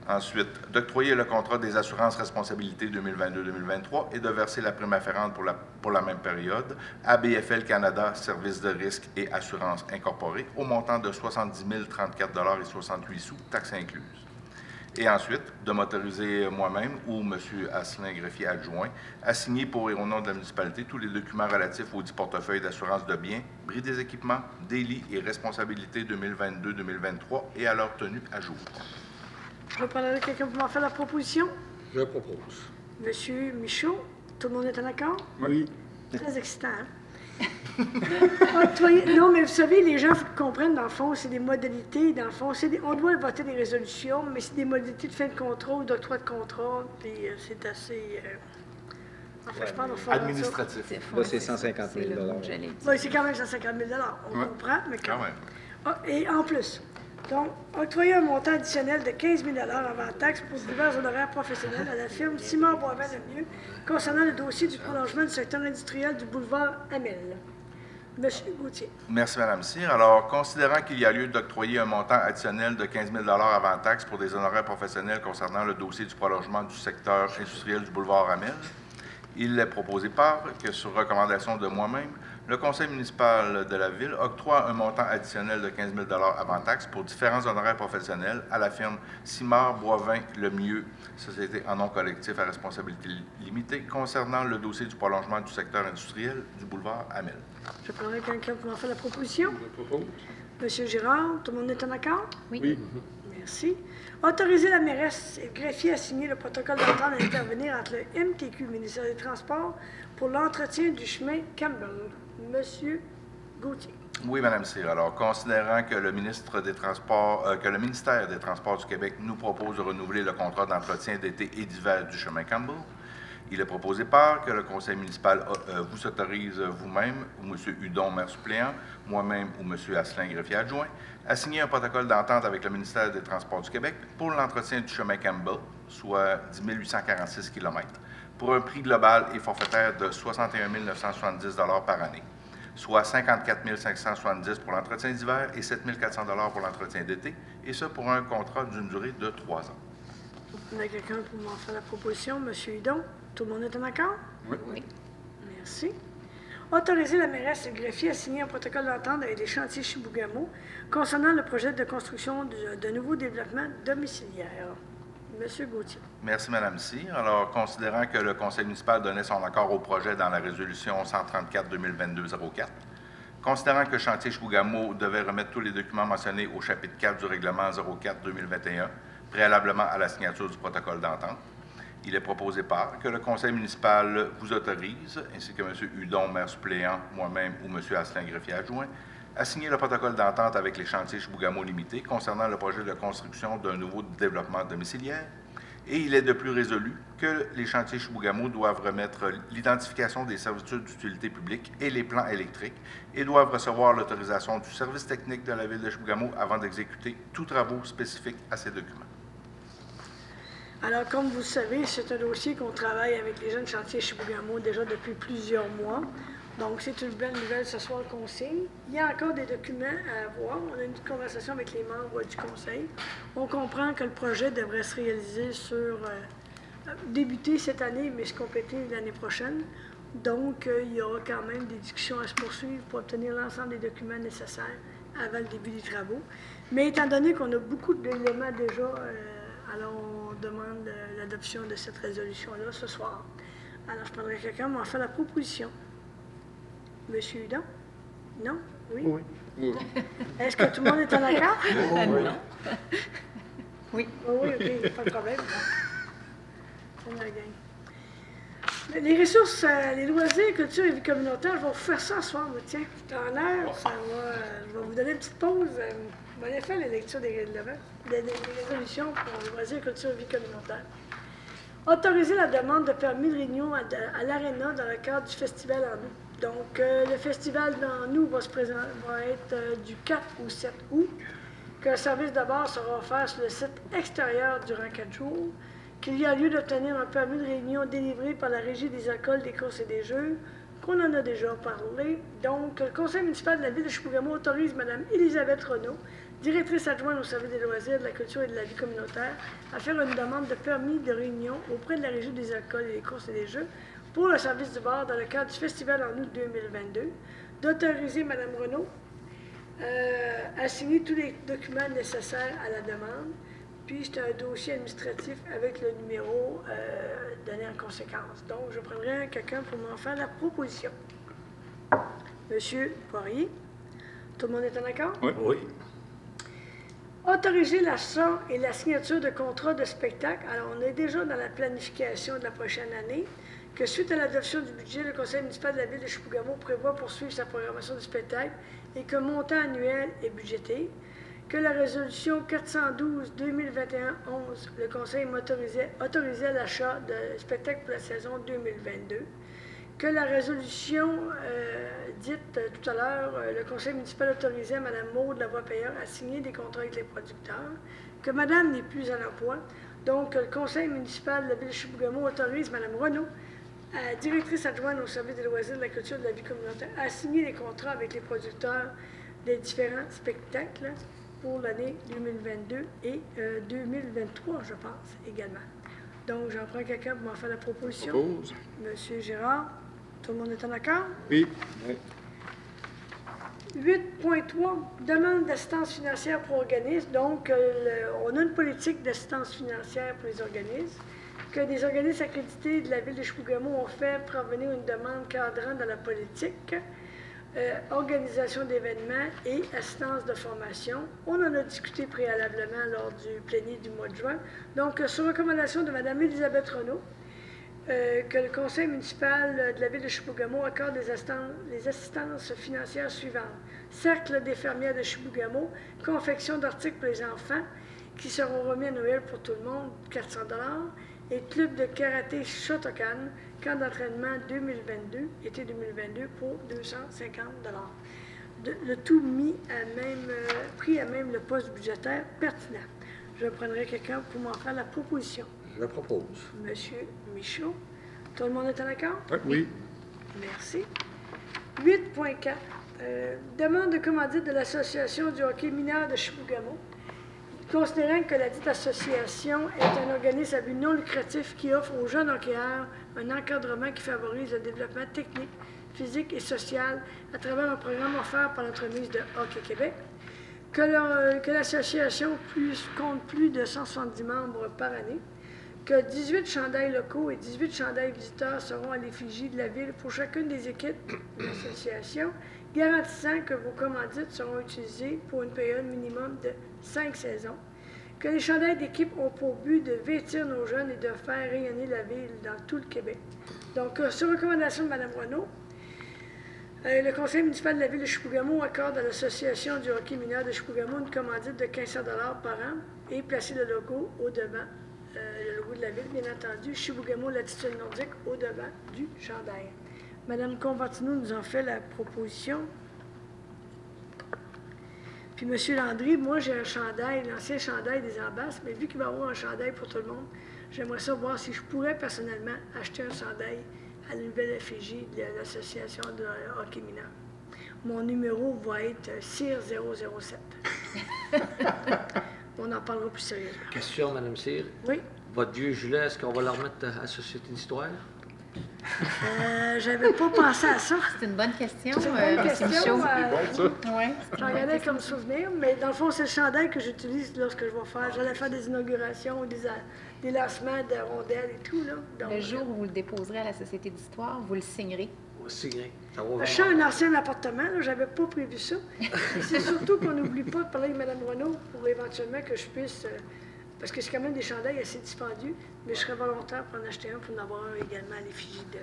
Ensuite, d'octroyer le contrat des assurances responsabilités 2022-2023 et de verser la prime afférente pour la même période à BFL Canada, Services de risque et assurances incorporées au montant de 70 034,68 $, taxes incluses. Et ensuite, de m'autoriser moi-même ou M. Asselin, greffier adjoint, à signer pour et au nom de la municipalité tous les documents relatifs aux 10 portefeuilles d'assurance de biens, bris des équipements, délits et responsabilités 2022-2023 et à leur tenue à jour. Je vais parler avec quelqu'un pour m'en faire la proposition. Je propose. Monsieur Michaud, tout le monde est en accord? Oui. Très excitant, hein? Non, mais vous savez, les gens comprennent, dans le fond, c'est des modalités, dans le fond, on doit voter des résolutions, mais c'est des modalités de fin de contrat ou d'octroi de contrat, puis c'est assez... Enfin, je pense qu'il va falloir Administratif. Là, c'est 150 000 Oui, c'est quand même 150 000 on comprend, mais quand même. Ah, et en plus, donc, octroyer un montant additionnel de 15 000 avant taxe pour divers honoraires professionnels à la firme Simard Boivin Lemieux concernant le dossier du prolongement du secteur industriel du boulevard Amel. Monsieur Gauthier. Merci, Mme Cyr. Alors, considérant qu'il y a lieu d'octroyer un montant additionnel de 15 000 avant taxe pour des honoraires professionnels concernant le dossier du prolongement du secteur industriel du boulevard Amel, il est proposé par que, sur recommandation de moi-même, le conseil municipal de la Ville octroie un montant additionnel de 15 000 avant taxe pour différents honoraires professionnels à la firme Simard Boivin Lemieux, société en nom collectif à responsabilité limitée, concernant le dossier du prolongement du secteur industriel du boulevard Amel. Je prendrai quelqu'un pour m'en faire la proposition. Je propose. Monsieur Girard, tout le monde est en accord? Oui. Merci. Autoriser la mairesse et le greffier à signer le protocole d'entente à intervenir entre le MTQ, ministère des Transports, pour l'entretien du chemin Campbell. Monsieur Gauthier. Oui, Mme Cyr. Alors, considérant que le ministère des Transports du Québec nous propose de renouveler le contrat d'entretien d'été et d'hiver du chemin Campbell, il est proposé par que le conseil municipal vous autorise vous-même, ou M. Hudon, maire suppléant, moi-même ou M. Asselin, greffier adjoint, à signer un protocole d'entente avec le ministère des Transports du Québec pour l'entretien du chemin Campbell, soit 10 846 km, pour un prix global et forfaitaire de 61 970 $ par année, soit 54 570 $ pour l'entretien d'hiver et 7 400 $ pour l'entretien d'été, et ce pour un contrat d'une durée de 3 ans. Il y a quelqu'un pour m'en faire la proposition. Monsieur Hudon, tout le monde est en accord? Oui. Merci. Autoriser la mairesse et le greffier à signer un protocole d'entente avec les chantiers Chibougamau concernant le projet de construction de nouveaux développements domiciliaires. Monsieur Gauthier. Merci, Mme Cyr. Alors, considérant que le conseil municipal donnait son accord au projet dans la résolution 134-2022-04, considérant que Chantier Chibougamau devait remettre tous les documents mentionnés au chapitre 4 du règlement 04-2021, préalablement à la signature du protocole d'entente, il est proposé par que le conseil municipal vous autorise, ainsi que M. Hudon, maire suppléant, moi-même ou M. Asselin, greffier adjoint, à signer le protocole d'entente avec les chantiers Chibougamau Limités concernant le projet de construction d'un nouveau développement domiciliaire. Et il est de plus résolu que les chantiers Chibougamau doivent remettre l'identification des servitudes d'utilité publique et les plans électriques et doivent recevoir l'autorisation du service technique de la Ville de Chibougamau avant d'exécuter tous travaux spécifiques à ces documents. Alors, comme vous le savez, c'est un dossier qu'on travaille avec les jeunes chantiers Chibougamau déjà depuis plusieurs mois. Donc, c'est une belle nouvelle ce soir qu'on signe. Il y a encore des documents à avoir. On a une conversation avec les membres du conseil. On comprend que le projet devrait se réaliser débuter cette année, mais se compléter l'année prochaine. Donc, il y aura quand même des discussions à se poursuivre pour obtenir l'ensemble des documents nécessaires avant le début des travaux. Mais étant donné qu'on a beaucoup d'éléments déjà, alors on demande l'adoption de cette résolution-là ce soir. Alors, je prendrai quelqu'un pour m'en faire la proposition. Monsieur Hudon? Non? Oui? Oui. Est-ce que tout le monde est en accord? Non. Oui. Oh oui, OK, pas de problème. C'est la gang. Les ressources, les loisirs, culture et vie communautaire, je vais vous faire ça ce soir, mais tiens, c'est en heure, je vais vous donner une petite pause. Je vais aller faire les lectures des résolutions pour les loisirs, culture et vie communautaire. Autoriser la demande de permis de réunion à l'Arena dans le cadre du festival en août. Donc, le festival en août va être du 4 au 7 août, que le service de bar sera offert sur le site extérieur durant 4 jours, qu'il y a lieu d'obtenir un permis de réunion délivré par la Régie des alcools, des courses et des jeux, qu'on en a déjà parlé. Donc, le conseil municipal de la ville de Chibougamau autorise Mme Elisabeth Renaud, directrice adjointe au service des loisirs, de la culture et de la vie communautaire, à faire une demande de permis de réunion auprès de la Régie des alcools et des courses et des jeux pour le service du bar dans le cadre du festival en août 2022, d'autoriser Mme Renaud à signer tous les documents nécessaires à la demande, puis c'est un dossier administratif avec le numéro donné en conséquence. Donc, je prendrai quelqu'un pour m'en faire la proposition. Monsieur Poirier, tout le monde est en accord? Oui. Autoriser l'achat et la signature de contrats de spectacle. Alors, on est déjà dans la planification de la prochaine année, que suite à l'adoption du budget, le conseil municipal de la ville de Chibougamau prévoit poursuivre sa programmation du spectacle et que montant annuel est budgété, que la résolution 412-2021-11, le conseil autorisait l'achat de spectacles pour la saison 2022, que la résolution dite tout à l'heure, le conseil municipal autorisait Mme Maud Lavoie-Payeur à signer des contrats avec les producteurs, que Mme n'est plus à l'emploi, donc le conseil municipal de la ville de Chibougamau autorise Mme Renaud, directrice adjointe au service des loisirs, de la culture et de la vie communautaire, à signer des contrats avec les producteurs des différents spectacles pour l'année 2022 et 2023, je pense, également. Donc, j'en prends quelqu'un pour m'en faire la proposition. Propose. Monsieur Gérard, tout le monde est en accord? Oui. 8.3, demande d'assistance financière pour organismes. Donc, on a une politique d'assistance financière pour les organismes, que des organismes accrédités de la ville de Chibougamau ont fait parvenir une demande cadrant dans la politique, organisation d'événements et assistance de formation. On en a discuté préalablement lors du plénier du mois de juin. Donc, sur recommandation de Mme Elisabeth Renaud, que le conseil municipal de la ville de Chibougamau accorde les assistances financières suivantes. Cercle des fermières de Chibougamau, confection d'articles pour les enfants qui seront remis à Noël pour tout le monde, 400 $, et club de karaté Shotokan, camp d'entraînement 2022, été 2022, pour 250 $. Le tout pris à même le poste budgétaire pertinent. Je prendrai quelqu'un pour m'en faire la proposition. Je propose. Monsieur Michaud. Tout le monde est en accord? Oui. Merci. 8.4. Demande de commandite de l'Association du hockey mineur de Chibougamau. Considérant que la dite association est un organisme à but non lucratif qui offre aux jeunes hockeyeurs un encadrement qui favorise le développement technique, physique et social à travers un programme offert par l'entremise de Hockey Québec, que l'association compte plus de 170 membres par année, que 18 chandails locaux et 18 chandails visiteurs seront à l'effigie de la ville pour chacune des équipes de l'association, garantissant que vos commandites seront utilisées pour une période minimum de 5 saisons, que les chandails d'équipe ont pour but de vêtir nos jeunes et de faire rayonner la ville dans tout le Québec. Donc, sur recommandation de Mme Renaud, le conseil municipal de la ville de Chibougamau accorde à l'Association du hockey mineur de Chibougamau une commandite de 1500 $ par an et placer le logo au-devant, le logo de la ville, bien entendu, Chibougamau, l'attitude nordique, au-devant du chandail. Mme Conventineau nous en fait la proposition. Puis M. Landry, moi j'ai un chandail, l'ancien chandail des Ambasses, mais vu qu'il va y avoir un chandail pour tout le monde, j'aimerais savoir si je pourrais personnellement acheter un chandail à la nouvelle effigie de l'association de hockey mineur. Mon numéro va être CIR007. On en parlera plus sérieusement. Question, Mme Cyr. Oui? Votre vieux gilet, est-ce qu'on va le remettre à la Société d'histoire? J'avais pas pensé à ça. C'est une bonne question, C'est une bonne M. question. Michaud. Ouais. J'en gardais comme souvenir, mais dans le fond, c'est le chandail que j'utilise lorsque je vais faire. J'allais faire des inaugurations, des lancements de rondelles et tout. Là. Donc, Le jour où vous le déposerez à la Société d'histoire, vous le signerez. On va signer. Ça va je suis un ancien appartement, là, j'avais pas prévu ça. Et c'est surtout qu'on n'oublie pas de parler avec Mme Renaud pour éventuellement que je puisse. Parce que c'est quand même des chandails assez dispendieux, mais je serais volontaire pour en acheter un pour en avoir un également à l'effigie de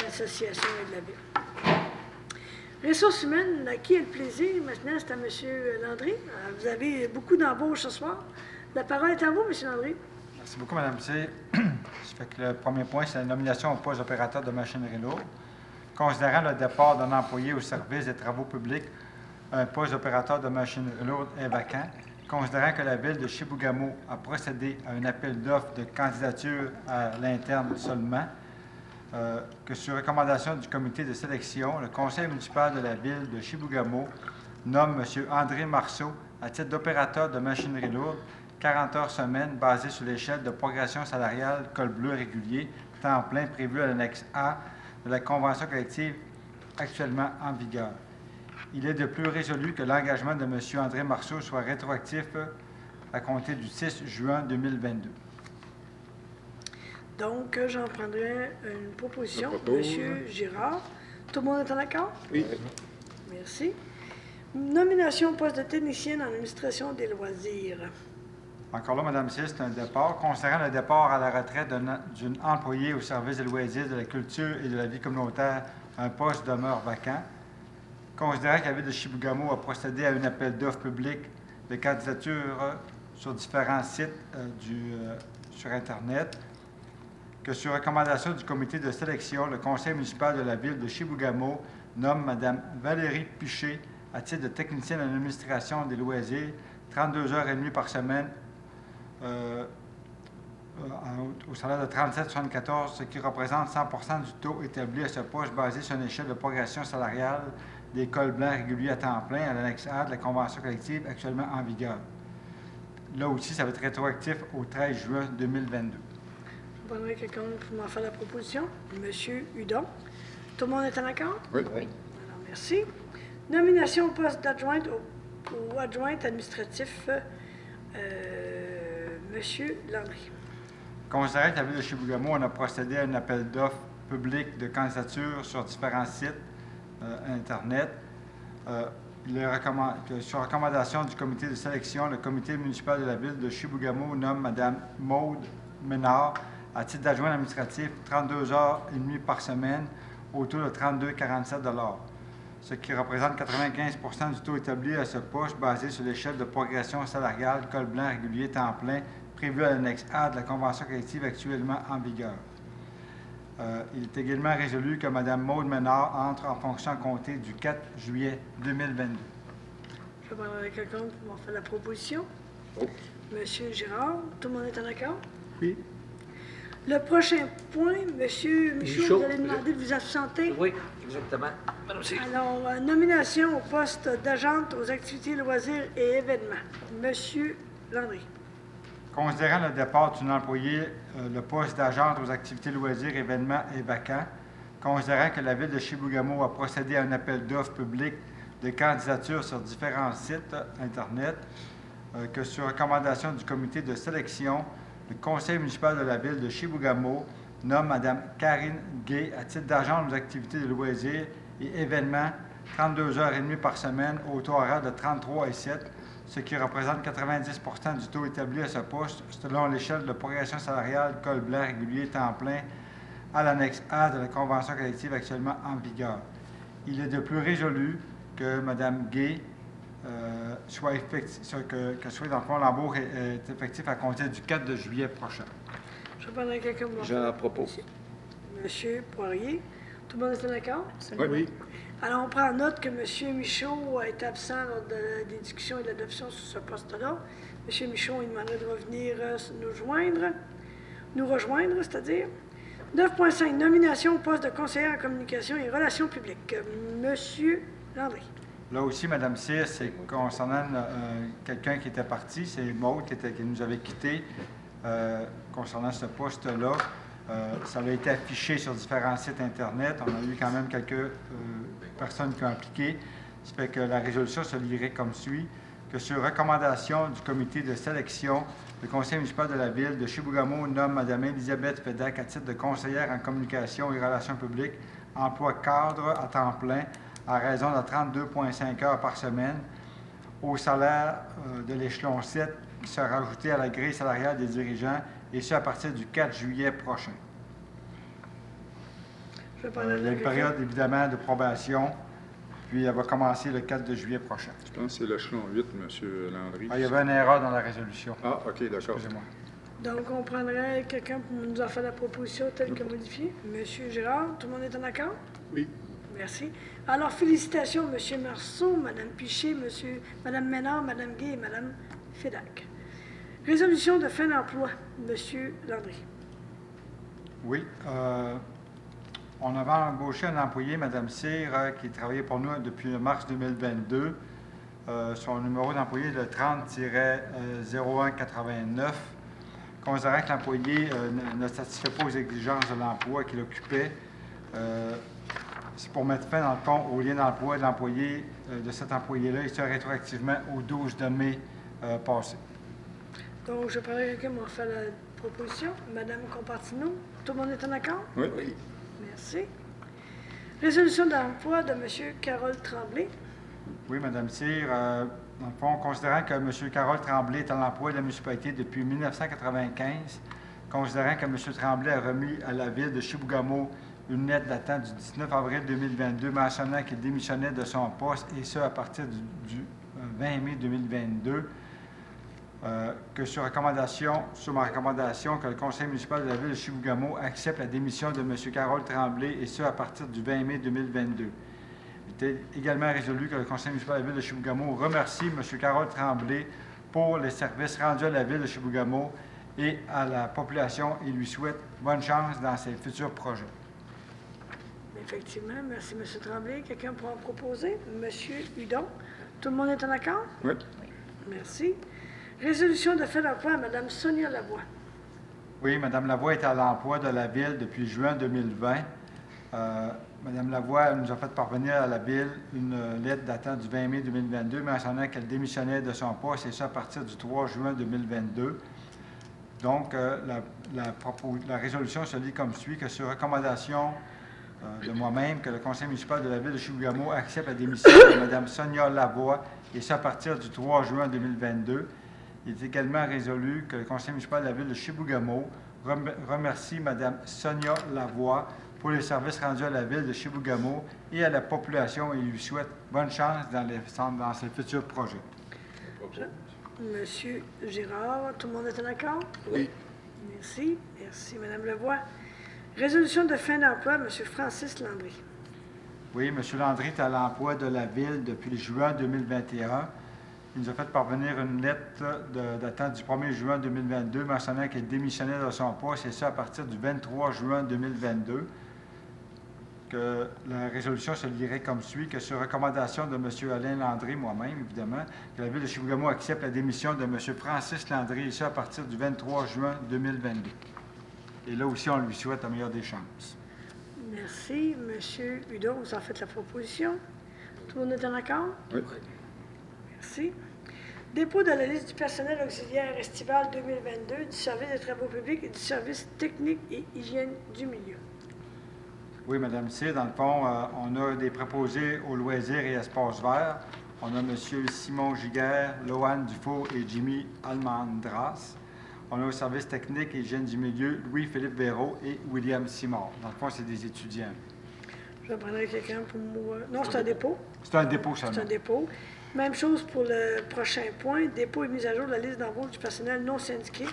l'association et de la ville. Ressources humaines, à qui est le plaisir? Maintenant, c'est à M. Landry. Vous avez beaucoup d'embauches ce soir. La parole est à vous, M. Landry. Merci beaucoup, Mme C. Ça fait que le premier point, c'est la nomination au poste d'opérateur de machinerie lourde. Considérant le départ d'un employé au service des travaux publics, un poste d'opérateur de machinerie lourde est vacant. Considérant que la Ville de Chibougamau a procédé à un appel d'offres de candidature à l'interne seulement, que sur recommandation du comité de sélection, le conseil municipal de la Ville de Chibougamau nomme M. André Marceau à titre d'opérateur de machinerie lourde, 40 heures semaine, basé sur l'échelle de progression salariale col bleu régulier, temps plein prévu à l'annexe A de la convention collective actuellement en vigueur. Il est de plus résolu que l'engagement de M. André Marceau soit rétroactif à compter du 6 juin 2022. Donc, j'en prendrai une proposition. M. Girard. Tout le monde est en accord? Oui. Merci. Nomination au poste de technicienne en administration des loisirs. Encore là, Mme C, c'est un départ. Concernant le départ à la retraite d'une employée au service des loisirs, de la culture et de la vie communautaire, un poste demeure vacant. Considérant que la Ville de Chibougamau a procédé à un appel d'offres public de candidature sur différents sites sur Internet, que sur recommandation du comité de sélection, le conseil municipal de la Ville de Chibougamau nomme Mme Valérie Piché à titre de technicienne en administration des loisirs, 32 heures et demie par semaine, au salaire de 37,74, ce qui représente 100% du taux établi à ce poste basé sur une échelle de progression salariale des cols blancs réguliers à temps plein à l'annexe A de la convention collective actuellement en vigueur. Là aussi, ça va être rétroactif au 13 juin 2022. Je prendrai quelqu'un pour m'en faire la proposition. M. Hudon. Tout le monde est en accord? Oui. Alors, merci. Nomination au poste d'adjointe ou adjointe administratif, M. Landry. Considérant que la Ville de Chibougamau on a procédé à un appel d'offres public de candidature sur différents sites Internet, sur recommandation du comité de sélection, le comité municipal de la Ville de Chibougamau nomme Mme Maude Ménard à titre d'adjointe administratif 32 heures et demie par semaine au taux de 32,47 $, ce qui représente 95% du taux établi à ce poste basé sur l'échelle de progression salariale col blanc régulier temps plein prévu à l'annexe A de la convention collective actuellement en vigueur. Il est également résolu que Mme Maude Ménard entre en fonction à compter du 4 juillet 2022. Je prendrai quelqu'un pour m'en faire la proposition. M. Girard. Tout le monde est en accord? Oui. Le prochain point, M. Michaud, vous allez demander de vous absenter. Oui, exactement. Madame C. Alors, nomination au poste d'agente aux activités, loisirs et événements. M. Landry. Considérant le départ d'une employée, le poste d'agente aux activités loisirs et événements est vacant. Considérant que la Ville de Chibougamau a procédé à un appel d'offres public de candidature sur différents sites Internet, que sur recommandation du comité de sélection, le conseil municipal de la Ville de Chibougamau nomme Mme Karine Gay à titre d'agente aux activités de loisirs et événements 32 heures et demie par semaine au taux horaire de 33,7, ce qui représente 90% du taux établi à ce poste selon l'échelle de progression salariale col blanc régulier temps plein à l'annexe A de la convention collective actuellement en vigueur. Il est de plus résolu que Mme Gay soit effectif, que soit dans le fond l'embauche est effectif à compter du 4 juillet prochain. Je prendrai quelqu'un pour m'en Je faire la la propose. proposition. M. Poirier. Tout le monde est en accord? Oui. Alors, on prend note que M. Michaud est absent lors des discussions et de l'adoption sur ce poste-là. M. Michaud, il demanderait de revenir nous rejoindre, c'est-à-dire. 9.5, nomination au poste de conseiller en communication et relations publiques. M. Landry. Là aussi, Mme Cyr, c'est concernant quelqu'un qui était parti, c'est Maude qui nous avait quittés concernant ce poste-là. Ça a été affiché sur différents sites Internet. On a eu quand même quelques personnes qui ont appliqué. Ça fait que la résolution se lirait comme suit, que sur recommandation du comité de sélection, le conseil municipal de la ville de Chibougamau nomme Mme Elisabeth Fedak à titre de conseillère en communication et relations publiques, emploi cadre à temps plein, à raison de 32,5 heures par semaine, au salaire de l'échelon 7 qui sera ajouté à la grille salariale des dirigeants, et ce à partir du 4 juillet prochain. Il y a une période, évidemment, de probation, puis elle va commencer le 4 juillet prochain. Je pense que c'est l'échelon 8, M. Landry. Il y avait une erreur dans la résolution. Ah, OK, d'accord. Excusez-moi. Donc, on prendrait quelqu'un pour nous en faire la proposition telle que modifiée. Monsieur Girard, tout le monde est en accord? Oui. Merci. Alors, félicitations, M. Marceau, Mme Piché, Mme Ménard, Mme Gay et Mme Fedak. Résolution de fin d'emploi, M. Landry. Oui. On avait embauché un employé, Mme Cyr, qui travaillait pour nous depuis mars 2022. Son numéro d'employé est le 30-0189. Considérant que l'employé ne satisfait pas aux exigences de l'emploi qu'il occupait, c'est pour mettre fin, dans le fond, au lien d'emploi de l'employé, de cet employé-là, et ce rétroactivement au 12 de mai passé. Donc, je prendrai quelqu'un pour faire la proposition. Mme Compartino, tout le monde est en accord? Oui. Merci. Résolution d'emploi de M. Carole Tremblay. Oui, Mme Cyr. Dans le fond, considérant que M. Carole Tremblay est à l'emploi de la municipalité depuis 1995, considérant que M. Tremblay a remis à la ville de Chibougamau une lettre datant du 19 avril 2022 mentionnant qu'il démissionnait de son poste, et ce à partir du 20 mai 2022, que sur ma recommandation, que le conseil municipal de la ville de Chibougamau accepte la démission de M. Carole Tremblay, et ce à partir du 20 mai 2022. Il était également résolu que le conseil municipal de la ville de Chibougamau remercie M. Carole Tremblay pour les services rendus à la ville de Chibougamau et à la population, et lui souhaite bonne chance dans ses futurs projets. Effectivement, merci M. Tremblay. Quelqu'un pour en proposer? M. Hudon, tout le monde est en accord? Oui. Merci. Résolution de fin d'emploi à Mme Sonia Lavoie. Oui, Mme Lavoie est à l'emploi de la ville depuis juin 2020. Mme Lavoie nous a fait parvenir à la ville une lettre datant du 20 mai 2022 mentionnant qu'elle démissionnait de son poste, et ça à partir du 3 juin 2022. Donc, la résolution se lit comme suit, que sur recommandation de moi-même, que le conseil municipal de la ville de Chibougamau accepte la démission de Mme Sonia Lavoie, et ça à partir du 3 juin 2022. Il est également résolu que le conseil municipal de la ville de Chibougamau remercie Mme Sonia Lavoie pour les services rendus à la ville de Chibougamau et à la population, et lui souhaite bonne chance dans ses futurs projets. Monsieur Girard, tout le monde est en accord? Oui. Merci. Merci, Mme Lavoie. Résolution de fin d'emploi, M. Francis Landry. Oui, M. Landry est à l'emploi de la ville depuis juin 2021. Il nous a fait parvenir une lettre datant du 1er juin 2022 mentionnant qu'il démissionnait de son poste, et ça à partir du 23 juin 2022. Que la résolution se lirait comme suit, que sur recommandation de M. Alain Landry, moi-même, évidemment, que la ville de Chibougamau accepte la démission de M. Francis Landry, et ça à partir du 23 juin 2022. Et là aussi, on lui souhaite la meilleure des chances. Merci. M. Hudon, vous en faites la proposition. Tout le monde est en accord? Oui. Merci. Dépôt de la liste du personnel auxiliaire estival 2022 du service des travaux publics et du service technique et hygiène du milieu. Oui, Mme C. Dans le fond, on a des préposés aux loisirs et espaces verts. On a M. Simon Giguère, Loane Dufault et Jimmy Almandras. On a au service technique et hygiène du milieu Louis-Philippe Véraud et William Simard. Dans le fond, c'est des étudiants. Je prendrai quelqu'un pour moi. Non, c'est un dépôt. C'est un dépôt seulement. C'est un dépôt. Même chose pour le prochain point. Dépôt et mise à jour de la liste d'embauche du personnel non syndiqué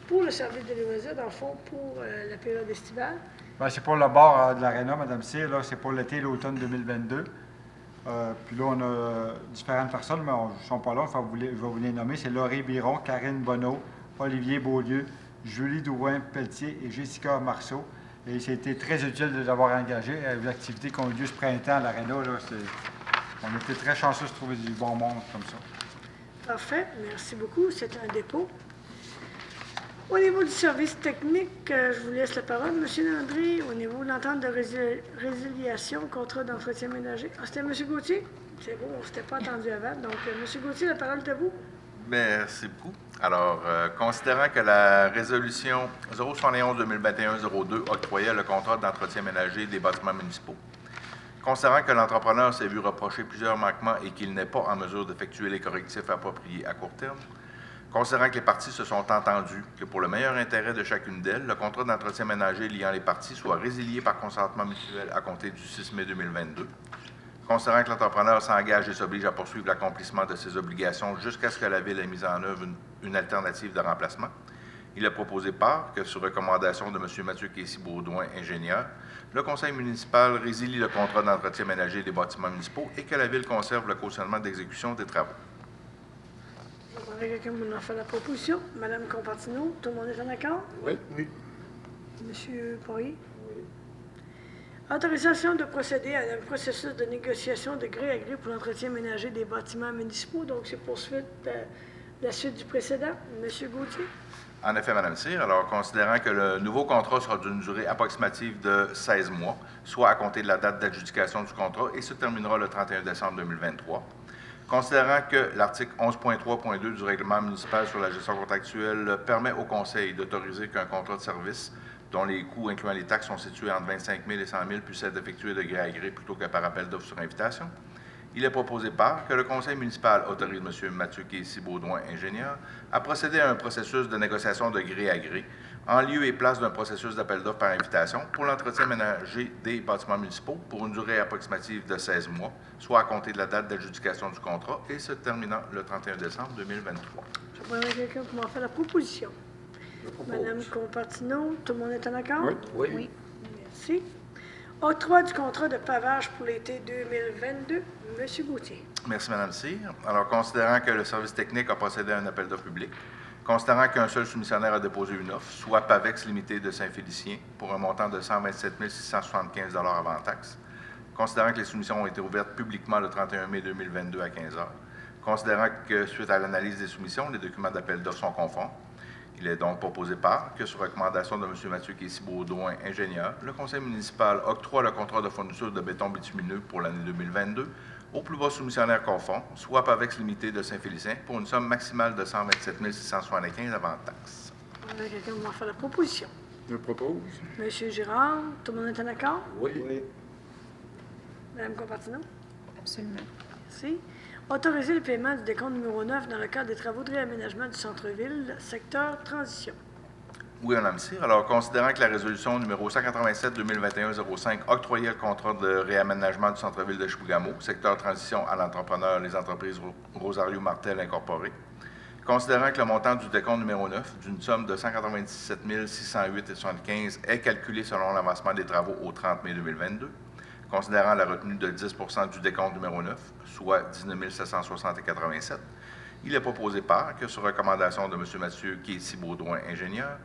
pour le service de loisirs, dans le fond, pour la période estivale. Bien, c'est pour le bord de l'aréna, Mme C. Là, c'est pour l'été et l'automne 2022. Puis là, on a différentes personnes, mais ils ne sont pas là. Enfin, je vais vous les nommer. C'est Laurie Biron, Karine Bonneau, Olivier Beaulieu, Julie Douin-Pelletier et Jessica Marceau. Et c'était très utile de les avoir engagés. Les activités qui ont eu lieu ce printemps à l'aréna, on était très chanceux de trouver du bon monde comme ça. Parfait. Merci beaucoup. C'est un dépôt. Au niveau du service technique, je vous laisse la parole, M. Landry. Au niveau de l'entente de résiliation, contrat d'entretien ménager. Ah, c'était M. Gauthier? C'est bon, on ne s'était pas entendu avant. Donc, M. Gauthier, la parole est à vous. Merci beaucoup. Alors, considérant que la résolution 071-2021-02 octroyait le contrat d'entretien ménager des bâtiments municipaux, considérant que l'entrepreneur s'est vu reprocher plusieurs manquements et qu'il n'est pas en mesure d'effectuer les correctifs appropriés à court terme, considérant que les parties se sont entendues que pour le meilleur intérêt de chacune d'elles, le contrat d'entretien ménager liant les parties soit résilié par consentement mutuel à compter du 6 mai 2022, considérant que l'entrepreneur s'engage et s'oblige à poursuivre l'accomplissement de ses obligations jusqu'à ce que la Ville ait mis en œuvre une alternative de remplacement, il a proposé par que, sur recommandation de M. Mathieu Casey-Baudouin, ingénieur, le Conseil municipal résilie le contrat d'entretien ménager des bâtiments municipaux et que la Ville conserve le cautionnement d'exécution des travaux. Quelqu'un vous en fait la proposition. Mme Compartino, tout le monde est en accord? Oui. Oui. M. Poirier? Oui. Autorisation de procéder à un processus de négociation de gré à gré pour l'entretien ménager des bâtiments municipaux. Donc, c'est poursuite la suite du précédent. M. Gauthier? En effet, Mme Cyr, alors considérant que le nouveau contrat sera d'une durée approximative de 16 mois, soit à compter de la date d'adjudication du contrat, et se terminera le 31 décembre 2023, considérant que l'article 11.3.2 du règlement municipal sur la gestion contractuelle permet au Conseil d'autoriser qu'un contrat de service dont les coûts incluant les taxes sont situés entre 25 000 et 100 000 puisse être effectué de gré à gré plutôt que par appel d'offres sur invitation, il est proposé par que le Conseil municipal autorise M. Mathieu Casey-Baudouin, ingénieur, à procéder à un processus de négociation de gré à gré, en lieu et place d'un processus d'appel d'offres par invitation pour l'entretien ménager des bâtiments municipaux pour une durée approximative de 16 mois, soit à compter de la date d'adjudication du contrat et se terminant le 31 décembre 2023. Je prendrai quelqu'un pour m'en faire la proposition. Mme Compartino, tout le monde est en accord? Oui. Oui. Merci. Octroi du contrat de pavage pour l'été 2022. M. Gauthier. Merci, Mme Cyr. Alors, considérant que le service technique a procédé à un appel d'offres public, considérant qu'un seul soumissionnaire a déposé une offre, soit Pavex Limité de Saint-Félicien, pour un montant de 127 675 avant taxe, considérant que les soumissions ont été ouvertes publiquement le 31 mai 2022 à 15 h, considérant que, suite à l'analyse des soumissions, les documents d'appel d'offres sont conformes, il est donc proposé par que, sur recommandation de M. Mathieu Casey-Baudouin, ingénieur, le Conseil municipal octroie le contrat de fourniture de béton bitumineux pour l'année 2022 au plus bas soumissionnaire conforme, soit Pavex Limité de Saint-Félicien, pour une somme maximale de 127 675 avant taxe. Quelqu'un va faire la proposition. Je propose. M. Girard, tout le monde est en accord? Oui. Mme Compartino? Absolument. Merci. Autoriser le paiement du décompte numéro 9 dans le cadre des travaux de réaménagement du centre-ville, secteur transition. Oui, Mme Cyr. Alors, considérant que la résolution numéro 187-2021-05 octroyait le contrat de réaménagement du centre-ville de Chibougamau, secteur transition à l'entrepreneur, les entreprises Rosario Martel Incorporées, considérant que le montant du décompte numéro 9 d'une somme de 197 608,75 est calculé selon l'avancement des travaux au 30 mai 2022, considérant la retenue de 10 du décompte numéro 9, soit 19 760,87, il est proposé par que, sur recommandation de M. Mathieu Casey-Baudouin, ingénieur,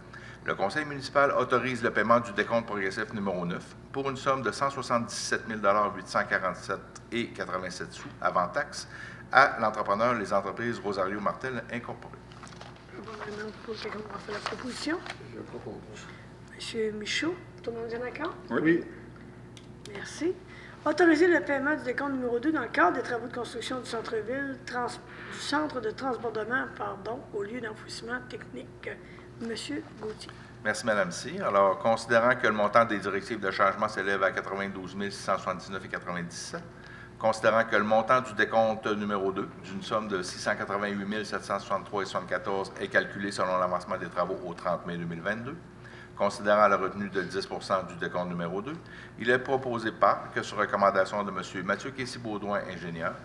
le Conseil municipal autorise le paiement du décompte progressif numéro 9 pour une somme de 177 847,87 sous avant taxe à l'entrepreneur les entreprises Rosario Martel Incorporées. Je vais maintenant pour quelqu'un va faire la proposition. Je propose. M. Michaud, tout le monde est en accord? Oui. Merci. Autoriser le paiement du décompte numéro 2 dans le cadre des travaux de construction du centre-ville, du centre de transbordement, au lieu d'enfouissement technique. M. Gauthier. Merci, Mme Cyr. Alors, considérant que le montant des directives de changement s'élève à 92 679,97, considérant que le montant du décompte numéro 2 d'une somme de 688 763,74 est calculé selon l'avancement des travaux au 30 mai 2022, considérant la retenue de 10 du décompte numéro 2, il est proposé par que, sur recommandation de M. Mathieu Casey-Baudouin, ingénieur,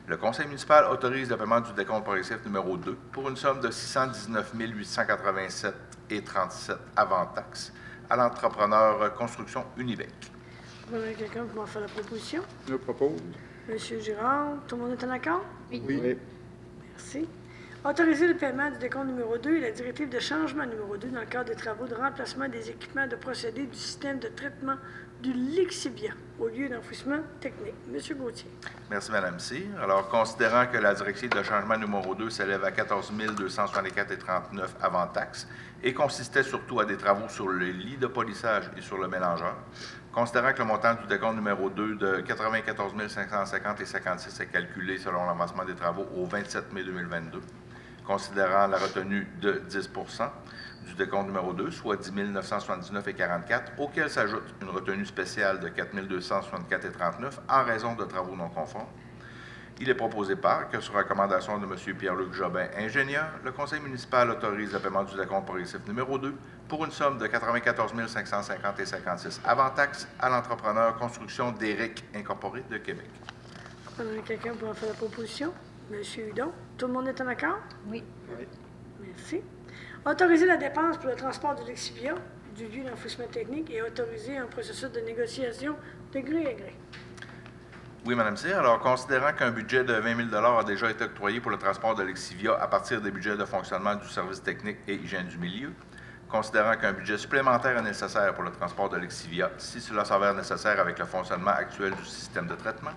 le Conseil municipal autorise le paiement du décompte progressif numéro 2 pour une somme de 619 887,37 avant taxe à l'entrepreneur Construction Univec. Voilà quelqu'un qui va faire la proposition. Je propose. M. Girard, tout le monde est en accord? Oui. Oui. Merci. Autoriser le paiement du décompte numéro 2 et la directive de changement numéro 2 dans le cadre des travaux de remplacement des équipements de procédés du système de traitement du Lixivia au lieu d'enfouissement technique. Monsieur Gauthier. Merci, Mme Cyr. Alors, considérant que la directive de changement numéro 2 s'élève à 14 264,39 avant taxe et consistait surtout à des travaux sur le lit de polissage et sur le mélangeur, considérant que le montant du décompte numéro 2 de 94 550,56 est calculé selon l'avancement des travaux au 27 mai 2022, considérant la retenue de 10 du décompte numéro 2, soit 10 979,44, auquel s'ajoute une retenue spéciale de 4 264,39 en raison de travaux non conformes. Il est proposé par que, sur recommandation de M. Pierre-Luc Jobin, ingénieur, le conseil municipal autorise le paiement du décompte progressif numéro 2 pour une somme de 94 550,56 avant taxe à l'entrepreneur Construction d'Éric Incorporé de Québec. Quelqu'un pour en faire la proposition? M. Hudon. Tout le monde est en accord? Oui. Merci. Autoriser la dépense pour le transport du Lexivia du lieu d'enfouissement technique et autoriser un processus de négociation de gré à gré. Oui, Mme Cyr. Alors, considérant qu'un budget de 20 000 a déjà été octroyé pour le transport de Lexivia à partir des budgets de fonctionnement du service technique et hygiène du milieu, considérant qu'un budget supplémentaire est nécessaire pour le transport de Lexivia, si cela s'avère nécessaire avec le fonctionnement actuel du système de traitement,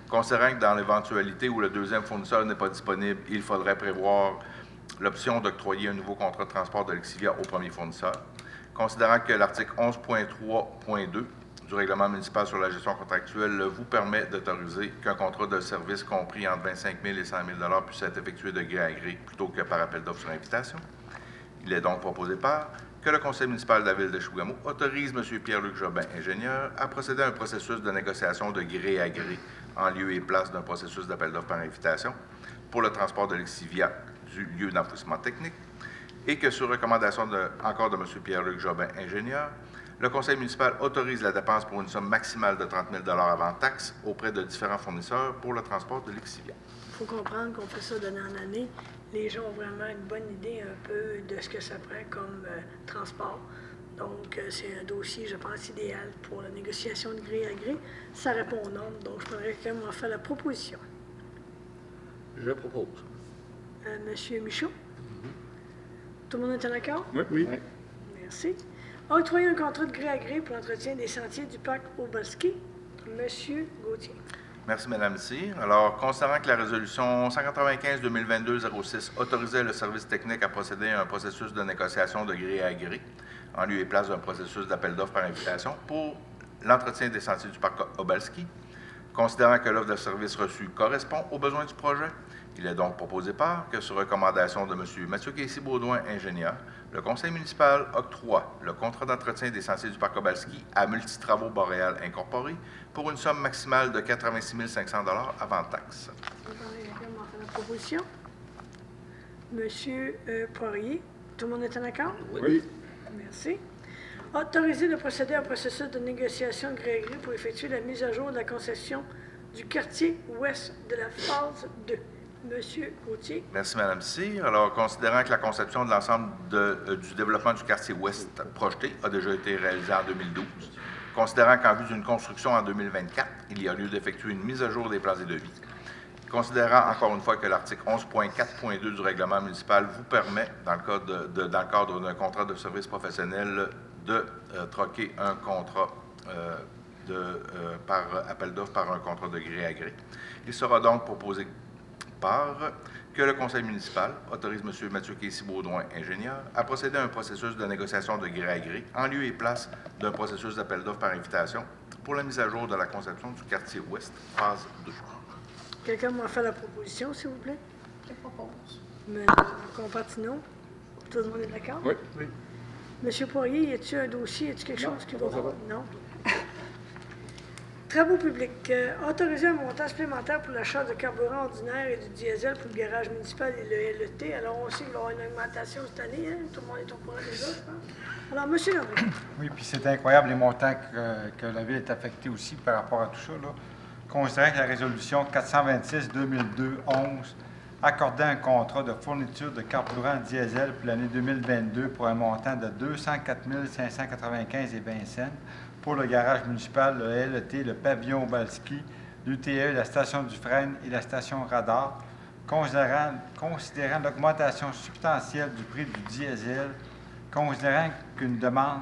considérant que dans l'éventualité où le deuxième fournisseur n'est pas disponible, il faudrait prévoir l'option d'octroyer un nouveau contrat de transport de Lexivia au premier fournisseur, considérant que l'article 11.3.2 du règlement municipal sur la gestion contractuelle vous permet d'autoriser qu'un contrat de service compris entre 25 000 et 100 000 puisse être effectué de gré à gré plutôt que par appel d'offres sur invitation. Il est donc proposé par que le conseil municipal de la ville de Chibougamau autorise M. Pierre-Luc Jobin, ingénieur, à procéder à un processus de négociation de gré à gré en lieu et place d'un processus d'appel d'offres par invitation pour le transport de Lexivia du lieu d'enfouissement technique et que, sur recommandation encore de M. Pierre-Luc Jobin, ingénieur, le conseil municipal autorise la dépense pour une somme maximale de 30 000 avant taxe auprès de différents fournisseurs pour le transport de Lexivia. Il faut comprendre qu'on fait ça d'année en année. Les gens ont vraiment une bonne idée un peu de ce que ça prend comme transport. Donc, c'est un dossier, je pense, idéal pour la négociation de gré à gré. Ça répond aux normes, donc je voudrais quand même en faire la proposition. Je propose. Monsieur Michaud? Tout le monde est en accord? Oui. Merci. Octroyer un contrat de gré à gré pour l'entretien des sentiers du parc Obalski. Monsieur Gauthier. Merci, Mme Cyr. Alors, considérant que la résolution 195-2022-06 autorisait le service technique à procéder à un processus de négociation de gré à gré, en lieu et place d'un processus d'appel d'offres par invitation pour l'entretien des sentiers du parc Obalski, considérant que l'offre de service reçue correspond aux besoins du projet, il est donc proposé par que, sur recommandation de M. Mathieu Casey-Baudouin, ingénieur, le conseil municipal octroie le contrat d'entretien des sentiers du parc Obalski à Multitravaux Boréal Incorporé pour une somme maximale de 86 500 avant taxe. On va faire la proposition. Monsieur Poirier, tout le monde est en accord? Oui. Merci. Autoriser de procéder à un processus de négociation gré à gré pour effectuer la mise à jour de la concession du quartier ouest de la phase 2. Monsieur Gauthier. Merci, Mme Cyr. Alors, considérant que la conception de l'ensemble du développement du quartier ouest projeté a déjà été réalisée en 2012, considérant qu'en vue d'une construction en 2024, il y a lieu d'effectuer une mise à jour des plans et devis, considérant encore une fois que l'article 11.4.2 du règlement municipal vous permet, dans le cadre d'un contrat de service professionnel, de troquer un contrat par appel d'offres par un contrat de gré à gré. Il sera donc proposé par que le conseil municipal autorise M. Mathieu Casey-Baudouin, ingénieur, à procéder à un processus de négociation de gré à gré en lieu et place d'un processus d'appel d'offres par invitation pour la mise à jour de la conception du quartier ouest, phase 2. Quelqu'un m'a fait la proposition, s'il vous plaît? Je propose. Mme Compattino. Tout le monde est d'accord? Oui. Monsieur Poirier, y a-t-il un dossier, y a-t-il quelque chose qui va? Non. Travaux publics. Autoriser un montant supplémentaire pour l'achat de carburant ordinaire et du diesel pour le garage municipal et le LET. Alors, on sait qu'il va y avoir une augmentation cette année. Hein? Tout le monde est au courant déjà, je pense. Alors, M. Landry. Oui, puis c'est incroyable les montants que la Ville est affectée aussi par rapport à tout ça, là. Considérant que la résolution 426-2002-11 accordait un contrat de fourniture de carburant diesel pour l'année 2022 pour un montant de 204 595,20 $ pour le garage municipal, le LET, le pavillon Obalski, l'UTE, la station du Frêne et la station Radar, considérant l'augmentation substantielle du prix du diesel, considérant qu'une demande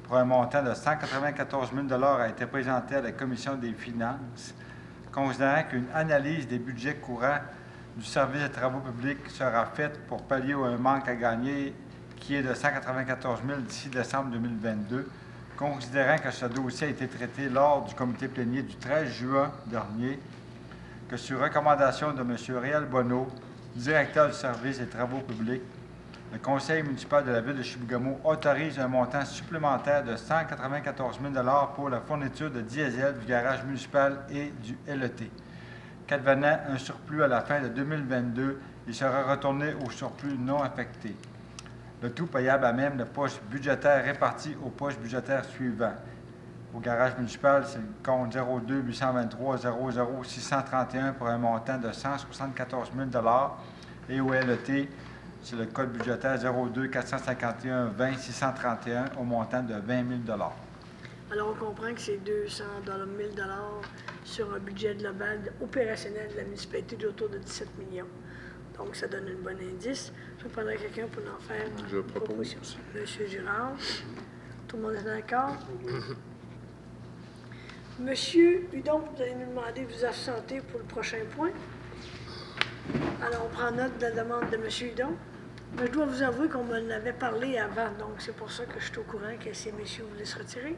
pour un montant de 194 000 a été présentée à la Commission des finances, considérant qu'une analyse des budgets courants du service des travaux publics sera faite pour pallier un manque à gagner qui est de 194 000 d'ici décembre 2022, considérant que ce dossier a été traité lors du comité plénier du 13 juin dernier, que sur recommandation de M. Réal Bonneau, directeur du service des travaux publics, le conseil municipal de la ville de Chibougamau autorise un montant supplémentaire de 194 000 pour la fourniture de diesel du garage municipal et du LET. Qu'advenant un surplus à la fin de 2022, il sera retourné au surplus non affecté. Le tout payable à même le poste budgétaire réparti aux postes budgétaires suivants. Au garage municipal, c'est le compte 02 823 00 631 pour un montant de 174 000 et au LET, c'est le code budgétaire 02 451 20 631 au montant de 20 000 Alors, on comprend que c'est 200 000 sur un budget global opérationnel de la municipalité d'autour de 17 millions. Donc, ça donne un bon indice. Je prendrai quelqu'un pour en faire Je une propose. proposition. Monsieur Girard, tout le monde est d'accord? Monsieur Hudon, vous allez nous demander de vous absenter pour le prochain point. Alors, on prend note de la demande de Monsieur Hudon. Mais je dois vous avouer qu'on m'en avait parlé avant, donc c'est pour ça que je suis au courant que ces messieurs voulaient se retirer.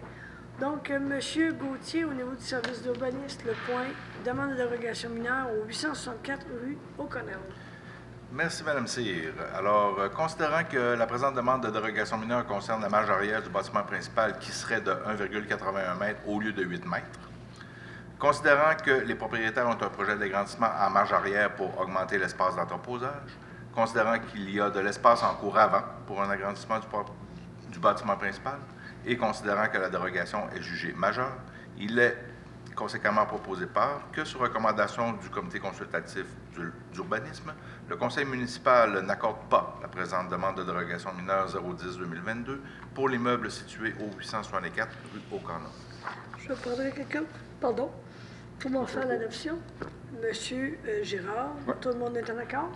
Donc, Monsieur Gauthier, au niveau du service d'urbanisme, le point demande de dérogation mineure au 864 rue O'Connell. Merci, Mme Cyr. Alors, considérant que la présente demande de dérogation mineure concerne la marge arrière du bâtiment principal qui serait de 1,81 m au lieu de 8 mètres, considérant que les propriétaires ont un projet d'agrandissement à marge arrière pour augmenter l'espace d'entreposage, considérant qu'il y a de l'espace en cours avant pour un agrandissement du bâtiment principal et considérant que la dérogation est jugée majeure, il est conséquemment proposé par que, sur recommandation du comité consultatif d'urbanisme, le conseil municipal n'accorde pas la présente demande de dérogation mineure 010-2022 pour l'immeuble situé au 864 rue O'Connell. Je prendrai quelqu'un, pardon, pour m'en faire l'adoption. Monsieur Girard, Ouais. tout le monde est en accord?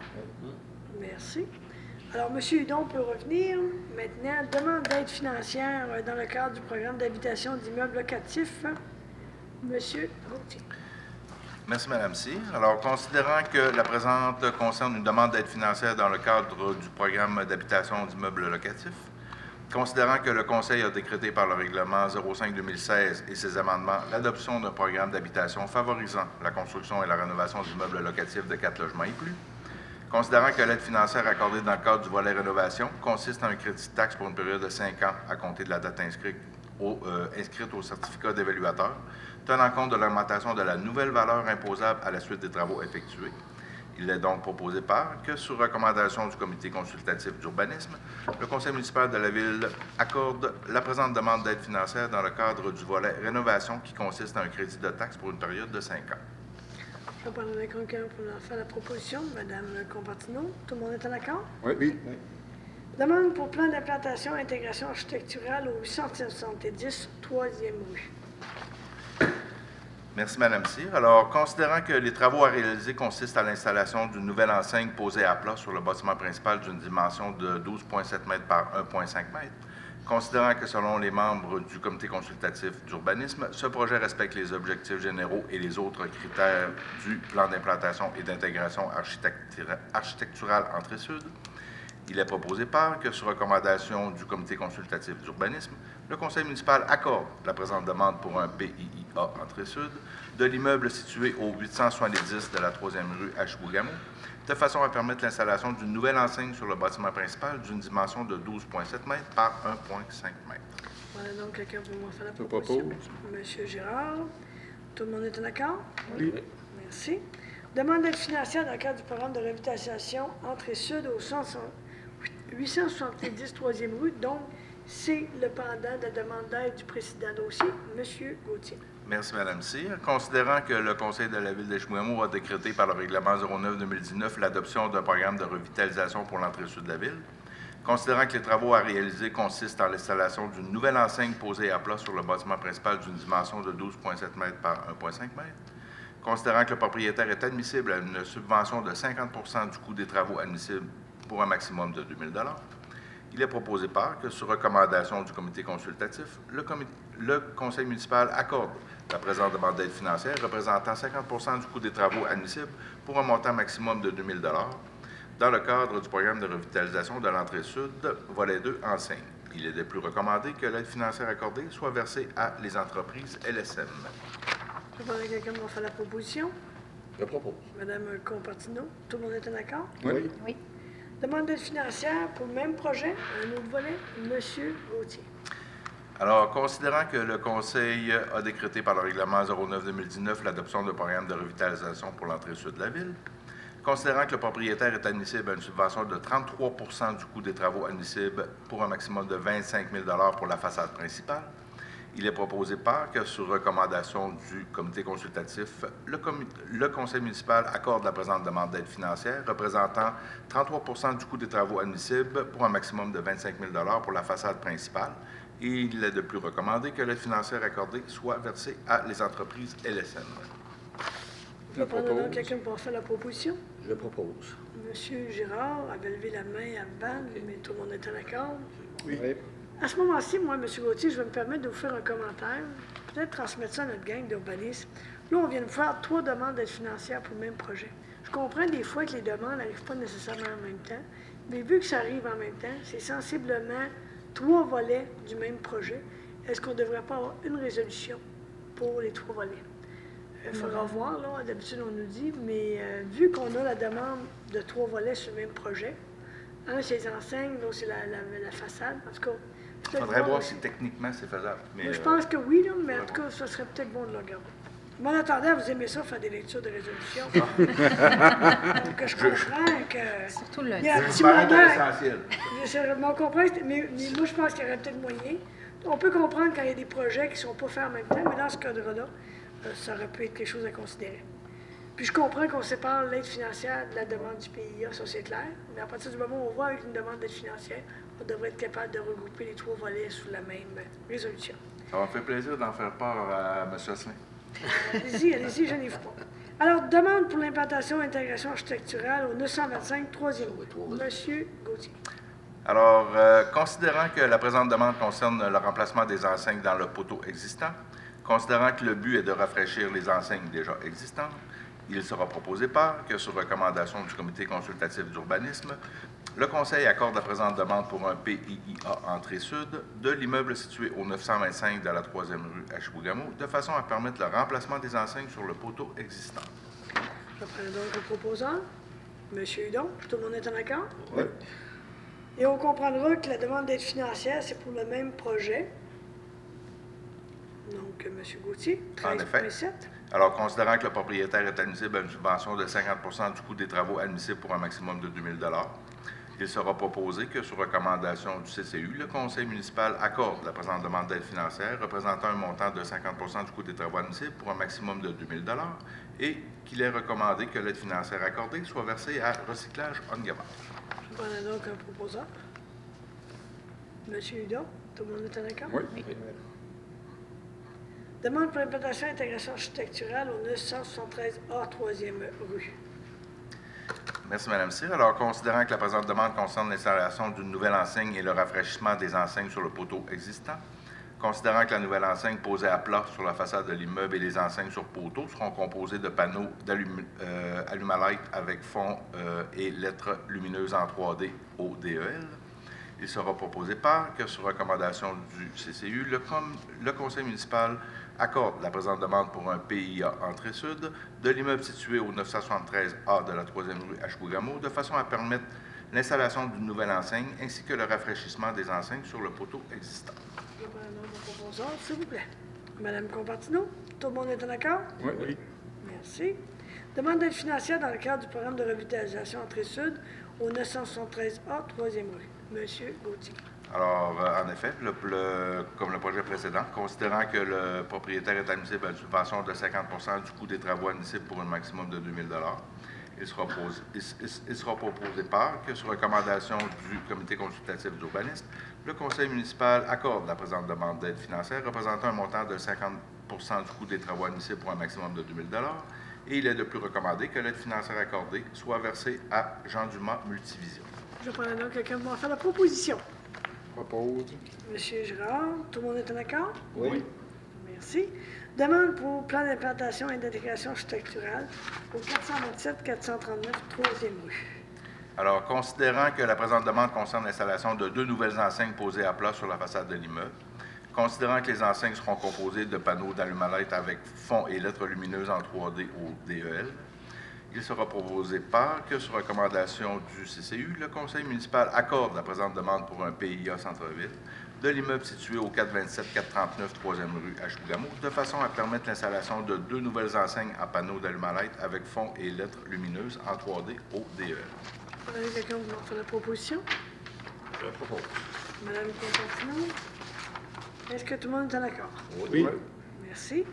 Merci. Alors, Monsieur Hudon peut revenir. Maintenant, demande d'aide financière dans le cadre du programme d'habitation d'immeubles locatifs. Monsieur Gauthier. Merci, Mme Cyr. Alors, considérant que la présente concerne une demande d'aide financière dans le cadre du programme d'habitation d'immeubles locatifs, considérant que le Conseil a décrété par le règlement 05-2016 et ses amendements l'adoption d'un programme d'habitation favorisant la construction et la rénovation d'immeubles locatifs de 4 logements et plus, considérant que l'aide financière accordée dans le cadre du volet rénovation consiste en un crédit de taxe pour une période de 5 ans à compter de la date inscrite au certificat d'évaluateur, tenant compte de l'augmentation de la nouvelle valeur imposable à la suite des travaux effectués. Il est donc proposé par que, sur recommandation du comité consultatif d'urbanisme, le conseil municipal de la ville accorde la présente demande d'aide financière dans le cadre du volet rénovation qui consiste en un crédit de taxe pour une période de 5 ans. Je prendrai quelqu'un pour en faire la proposition. Madame Compartino, tout le monde est en accord? Oui. Demande pour plan d'implantation et intégration architecturale au 870 3e rue. Merci, Mme Cyr. Alors, considérant que les travaux à réaliser consistent à l'installation d'une nouvelle enseigne posée à plat sur le bâtiment principal d'une dimension de 12,7 m par 1,5 m, considérant que selon les membres du comité consultatif d'urbanisme, ce projet respecte les objectifs généraux et les autres critères du plan d'implantation et d'intégration architecturale Entrée-Sud, il est proposé par que, sur recommandation du comité consultatif d'urbanisme, le conseil municipal accorde la présente demande pour un PIIA Entrée-Sud de l'immeuble situé au 870 de la 3e rue à Chibougamau, de façon à permettre l'installation d'une nouvelle enseigne sur le bâtiment principal d'une dimension de 12,7 m par 1,5 m. Voilà donc quelqu'un pour m'en faire la Je proposition. propose. Monsieur Girard, tout le monde est en accord? Oui. Merci. Demande d'aide financière dans le cadre du programme de revitalisation Entrée-Sud au 870 3e rue. Donc, c'est le pendant de la demande d'aide du précédent dossier. Monsieur Gauthier. Merci, Mme Cyr. Considérant que le Conseil de la Ville de Chibougamau a décrété par le règlement 09-2019 l'adoption d'un programme de revitalisation pour l'entrée sud de la ville, considérant que les travaux à réaliser consistent en l'installation d'une nouvelle enseigne posée à plat sur le bâtiment principal d'une dimension de 12,7 m par 1,5 m, Considérant que le propriétaire est admissible à une subvention de 50 du coût des travaux admissibles pour un maximum de 2 000 il est proposé par que, sur recommandation du comité consultatif, le conseil municipal accorde la présente demande d'aide financière représentant 50 du coût des travaux admissibles pour un montant maximum de 2 000 dans le cadre du programme de revitalisation de l'entrée sud, volet 2, enseigne. Il est de plus recommandé que l'aide financière accordée soit versée à les entreprises LSM. Je vais demander quelqu'un pour faire la proposition. Je propose. Madame Compartino, tout le monde est en accord? Oui. Oui. Demande d'aide financière pour le même projet, un autre volet, Monsieur Gauthier. Alors, considérant que le Conseil a décrété par le règlement 09-2019 l'adoption d'un programme de revitalisation pour l'entrée sud de la ville, considérant que le propriétaire est admissible à une subvention de 33 du coût des travaux admissibles pour un maximum de 25 000 pour la façade principale, il est proposé par que, sur recommandation du comité consultatif, le conseil municipal accorde la présente demande d'aide financière représentant 33 du coût des travaux admissibles pour un maximum de 25 000 pour la façade principale. Et il est de plus recommandé que l'aide financière accordée soit versée à les entreprises LSM. Je vais prendre donc quelqu'un pour faire la proposition. Je propose. Monsieur Girard avait levé la main avant, mais tout le monde est en accord. Oui. À ce moment-ci, moi, M. Gauthier, je vais me permettre de vous faire un commentaire, peut-être transmettre ça à notre gang d'urbanistes. Là, on vient de faire 3 demandes d'aide financière pour le même projet. Je comprends des fois que les demandes n'arrivent pas nécessairement en même temps, mais vu que ça arrive en même temps, c'est sensiblement 3 volets du même projet. Est-ce qu'on ne devrait pas avoir une résolution pour les 3 volets? Il faudra voir, là, d'habitude on nous dit, mais vu qu'on a la demande de 3 volets sur le même projet, un c'est les enseignes, l'autre c'est la façade, en tout cas. Il faudrait voir si techniquement c'est faisable. Mais, Moi, je pense que oui, là, mais en tout cas, ça serait peut-être bon de le regarder. Mais en attendant, vous aimez ça, faire des lectures de résolution. Donc, je comprends que... Surtout le Il y a un petit paraît moment... essentiel. On comprend, mais moi, je pense qu'il y aurait peut-être moyen. On peut comprendre quand il y a des projets qui ne sont pas faits en même temps, mais dans ce cadre-là, ça aurait pu être quelque chose à considérer. Puis je comprends qu'on sépare l'aide financière de la demande du PIA, ça c'est clair. Mais à partir du moment où on voit avec une demande d'aide financière, on devrait être capable de regrouper les 3 volets sous la même résolution. Ça va me faire plaisir d'en faire part à M. Asselin. Allez-y, je n'y pas. Alors, demande pour l'implantation et l'intégration architecturale au 925, 3e rue. Monsieur Gauthier. Alors, considérant que la présente demande concerne le remplacement des enseignes dans le poteau existant, considérant que le but est de rafraîchir les enseignes déjà existantes, il sera proposé par que, sur recommandation du comité consultatif d'urbanisme, le Conseil accorde la présente demande pour un PIIA entrée sud de l'immeuble situé au 925 de la 3e rue à Chibougamau, de façon à permettre le remplacement des enseignes sur le poteau existant. Je prends donc le proposant. Monsieur Hudon, tout le monde est en accord? Oui. Et on comprendra que la demande d'aide financière, c'est pour le même projet. Donc, M. Gauthier, En effet. 13,7. Alors, considérant que le propriétaire est admissible à une subvention de 50 du coût des travaux admissibles pour un maximum de 2 000 il sera proposé que, sur recommandation du CCU, le conseil municipal accorde la présente demande d'aide financière représentant un montant de 50 du coût des travaux admissibles pour un maximum de 2 000 et qu'il est recommandé que l'aide financière accordée soit versée à Recyclage Ongabar. Je prends donc un proposant. M. Hudon, tout le monde est en accord? Oui. Demande pour l'implantation et l'intégration architecturale au 973A, 3e rue. Merci, Mme Cyr. Alors, considérant que la présente demande concerne l'installation d'une nouvelle enseigne et le rafraîchissement des enseignes sur le poteau existant, considérant que la nouvelle enseigne posée à plat sur la façade de l'immeuble et les enseignes sur poteau seront composées de panneaux d'Alumalight avec fond et lettres lumineuses en 3D au DEL, il sera proposé par que, sur recommandation du CCU, le conseil municipal accorde la présente demande pour un PIA entrée sud de l'immeuble situé au 973A de la 3e rue à Chibougamau, de façon à permettre l'installation d'une nouvelle enseigne ainsi que le rafraîchissement des enseignes sur le poteau existant. Je prends un autre proposant, s'il vous plaît. Madame Compartino, tout le monde est en accord? Oui. Merci. Demande d'aide financière dans le cadre du programme de revitalisation entrée sud au 973A, 3e rue. Monsieur Gauthier. Alors, en effet, comme le projet précédent, considérant que le propriétaire est admissible à une subvention de 50 du coût des travaux admissibles pour un maximum de 2 000 il sera proposé par que, sur recommandation du comité consultatif d'urbanisme, le conseil municipal accorde la présente demande d'aide financière représentant un montant de 50 du coût des travaux admissibles pour un maximum de 2 000 Et il est de plus recommandé que l'aide financière accordée soit versée à Jean Dumas Multivision. Je prends donc quelqu'un pour en faire la proposition. Propose. Monsieur Girard, tout le monde est en accord? Oui. Merci. Demande pour plan d'implantation et d'intégration structurelle au 427-439, 3e rue. Alors, considérant que la présente demande concerne l'installation de 2 nouvelles enseignes posées à plat sur la façade de l'immeuble, considérant que les enseignes seront composées de panneaux d'allumalettes avec fond et lettres lumineuses en 3D au DEL, il sera proposé par que, sur recommandation du CCU, le conseil municipal accorde la présente demande pour un PIA Centre-Ville de l'immeuble situé au 427-439 3e rue Ashbougamau, de façon à permettre l'installation de 2 nouvelles enseignes à panneaux d'allumalettes avec fond et lettres lumineuses en 3D au DEL. Vous avez quelqu'un pour en faire la proposition? Je propose. Madame Constantino? Est-ce que tout le monde est en accord? Oui. Merci.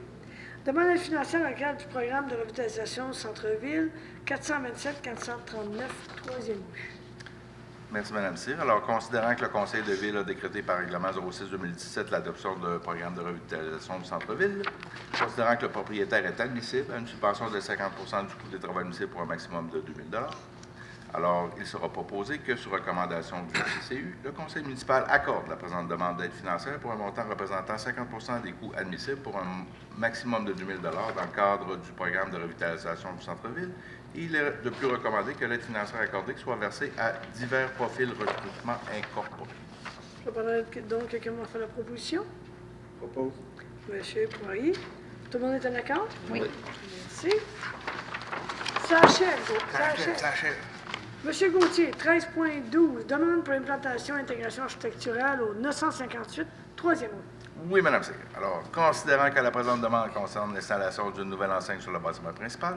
Demande d'aide financière dans le cadre du programme de revitalisation Centre-Ville, 427-439, 3e rue. Merci, Mme Cyr. Alors, considérant que le Conseil de Ville a décrété par règlement 06-2017 l'adoption d'un programme de revitalisation du centre-ville, considérant que le propriétaire est admissible à une subvention de 50 du coût des travaux admissibles pour un maximum de 2 000 $, alors il sera proposé que, sur recommandation du CCU, le Conseil municipal accorde la présente demande d'aide financière pour un montant représentant 50 des coûts admissibles pour un maximum de 2 000 $ dans le cadre du programme de revitalisation du centre-ville. Il est de plus recommandé que l'aide financière accordée soit versée à divers profils recrutement incorporés. Je prendrai donc quelqu'un pour en faire la proposition. Propose. Monsieur Poirier. Tout le monde est en accord? Oui. Merci. Ça achève. Ça achève. Monsieur Gauthier, 13.12, demande pour implantation et intégration architecturale au 958, 3e rue. Oui, Mme Cyr. Alors, considérant que la présente demande concerne l'installation d'une nouvelle enseigne sur le bâtiment principal,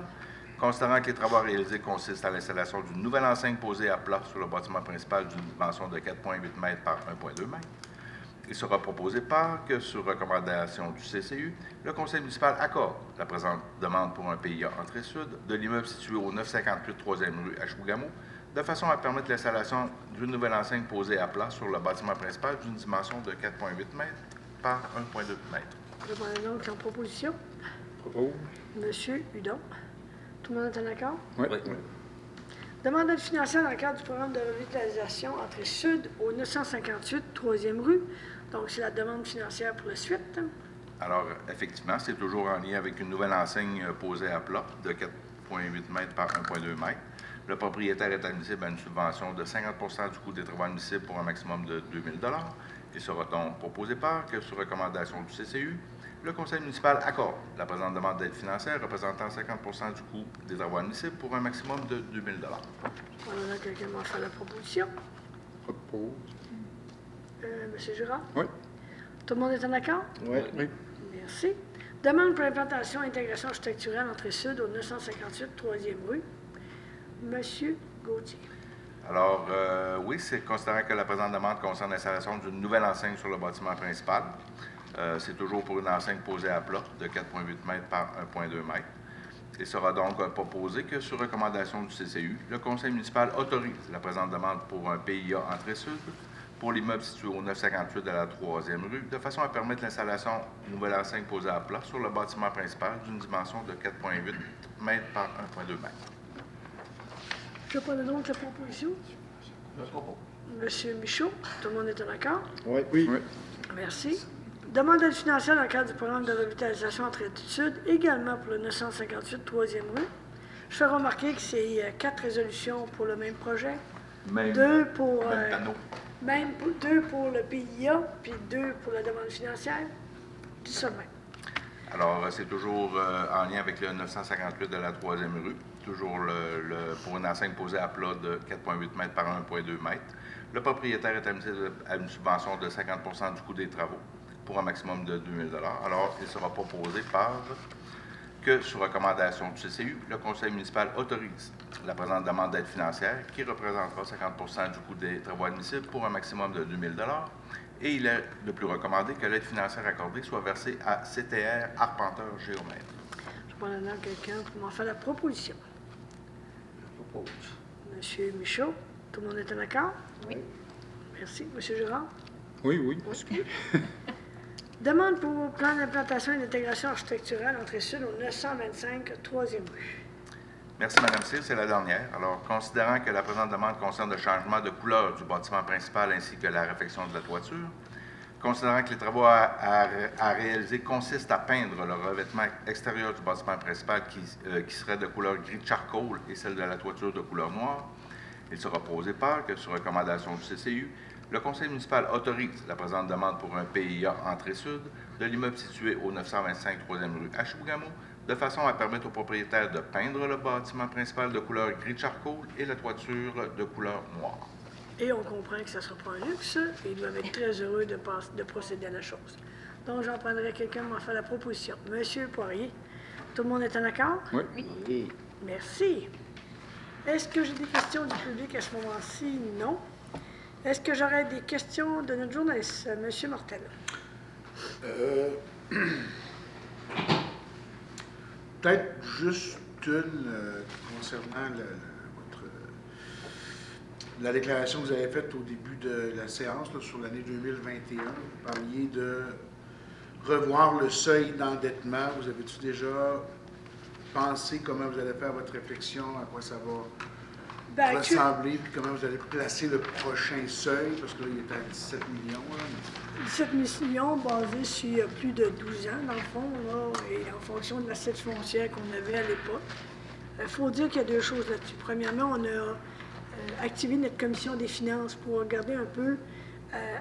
considérant que les travaux réalisés consistent à l'installation d'une nouvelle enseigne posée à plat sur le bâtiment principal d'une dimension de 4,8 m par 1,2 m, il sera proposé par que, sur recommandation du CCU, le conseil municipal accorde la présente demande pour un PIA entrée sud de l'immeuble situé au 958 3e rue Ashbougamau, de façon à permettre l'installation d'une nouvelle enseigne posée à plat sur le bâtiment principal d'une dimension de 4,8 m par 1,2 m. Je prends donc en proposition. Propose. Monsieur Hudon. Tout le monde est en accord? Oui. Demande d'aide financière dans le cadre du programme de revitalisation entrée sud au 958 3e rue. Donc, c'est la demande financière pour la suite. Alors, effectivement, c'est toujours en lien avec une nouvelle enseigne posée à plat de 4,8 m par 1,2 m. Le propriétaire est admissible à une subvention de 50 du coût des travaux admissibles pour un maximum de 2 000 $. Il sera donc proposé par que, sur recommandation du CCU, le conseil municipal accorde la présente demande d'aide financière représentant 50 du coût des travaux admissibles pour un maximum de 2 000 $. On a quelqu'un qui va faire la proposition. Propose. Monsieur Girard? Oui. Tout le monde est en accord? Oui. Oui. Merci. Demande pour implantation et intégration architecturale entrée sud au 958 3e rue. Monsieur Gauthier. Alors, oui, c'est considérant que la présente demande concerne l'installation d'une nouvelle enseigne sur le bâtiment principal. C'est toujours pour une enseigne posée à plat de 4,8 m par 1,2 m. Il sera donc proposé que, sur recommandation du CCU, le conseil municipal autorise la présente demande pour un PIA entrée sud pour l'immeuble situé au 958 de la 3e rue, de façon à permettre l'installation d'une nouvelle enseigne posée à plat sur le bâtiment principal d'une dimension de 4,8 m par 1,2 m. Je prends donc la proposition. Je propose. Monsieur Michaud, tout le monde est en accord? Oui. Oui. Merci. Demande d'aide financière dans le cadre du programme de revitalisation entrée sud, également pour le 958 3e rue. Je fais remarquer que c'est 4 résolutions pour le même projet. Même 2 pour, panneau. deux pour le PIA, puis 2 pour la demande financière. Tout ça de même. Alors, c'est toujours en lien avec le 958 de la 3e rue, toujours pour une enseigne posée à plat de 4,8 m par 1,2 m. Le propriétaire est admissible à une subvention de 50 du coût des travaux pour un maximum de 2 000 $. Alors, il sera proposé par que, sur recommandation du CCU, le conseil municipal autorise la présente demande d'aide financière qui représentera 50 du coût des travaux admissibles pour un maximum de 2 000 $. Et il est de plus recommandé que l'aide financière accordée soit versée à CTR Arpenteur Géomètre. Je prends maintenant quelqu'un pour m'en faire la proposition. Je propose. Monsieur Michaud, tout le monde est en accord? Oui. Merci. Monsieur Girard? Oui. Demande pour plan d'implantation et d'intégration architecturale entrée sud au 925 3e rue. Merci, Mme Cyr. C'est la dernière. Alors, considérant que la présente demande concerne le changement de couleur du bâtiment principal ainsi que la réfection de la toiture, considérant que les travaux à réaliser consistent à peindre le revêtement extérieur du bâtiment principal qui serait de couleur gris charcoal et celle de la toiture de couleur noire, il sera posé par que, sur recommandation du CCU, le conseil municipal autorise la présente demande pour un PIA entrée sud de l'immeuble situé au 925 3e rue à Chibougamau, de façon à permettre au propriétaire de peindre le bâtiment principal de couleur gris charcoal et la toiture de couleur noire. Et on comprend que ça ne sera pas un luxe, et ils doivent être très heureux de procéder à la chose. Donc, j'en prendrai quelqu'un pour m'en faire la proposition. Monsieur Poirier, tout le monde est en accord? Oui. Merci. Est-ce que j'ai des questions du public à ce moment-ci? Non. Est-ce que j'aurais des questions de notre journaliste, Monsieur Martel? Peut-être juste une concernant la déclaration que vous avez faite au début de la séance là, sur l'année 2021. Vous parliez de revoir le seuil d'endettement. Vous avez-tu déjà pensé comment vous allez faire votre réflexion, à quoi ça va ressembler, puis comment vous allez placer le prochain seuil, parce que là, il est à 17 millions. Là. 17 millions basés sur plus de 12 ans, dans le fond, là, et en fonction de l'assiette foncière qu'on avait à l'époque. Il faut dire qu'il y a deux choses là-dessus. Premièrement, on a activé notre commission des finances pour regarder un peu,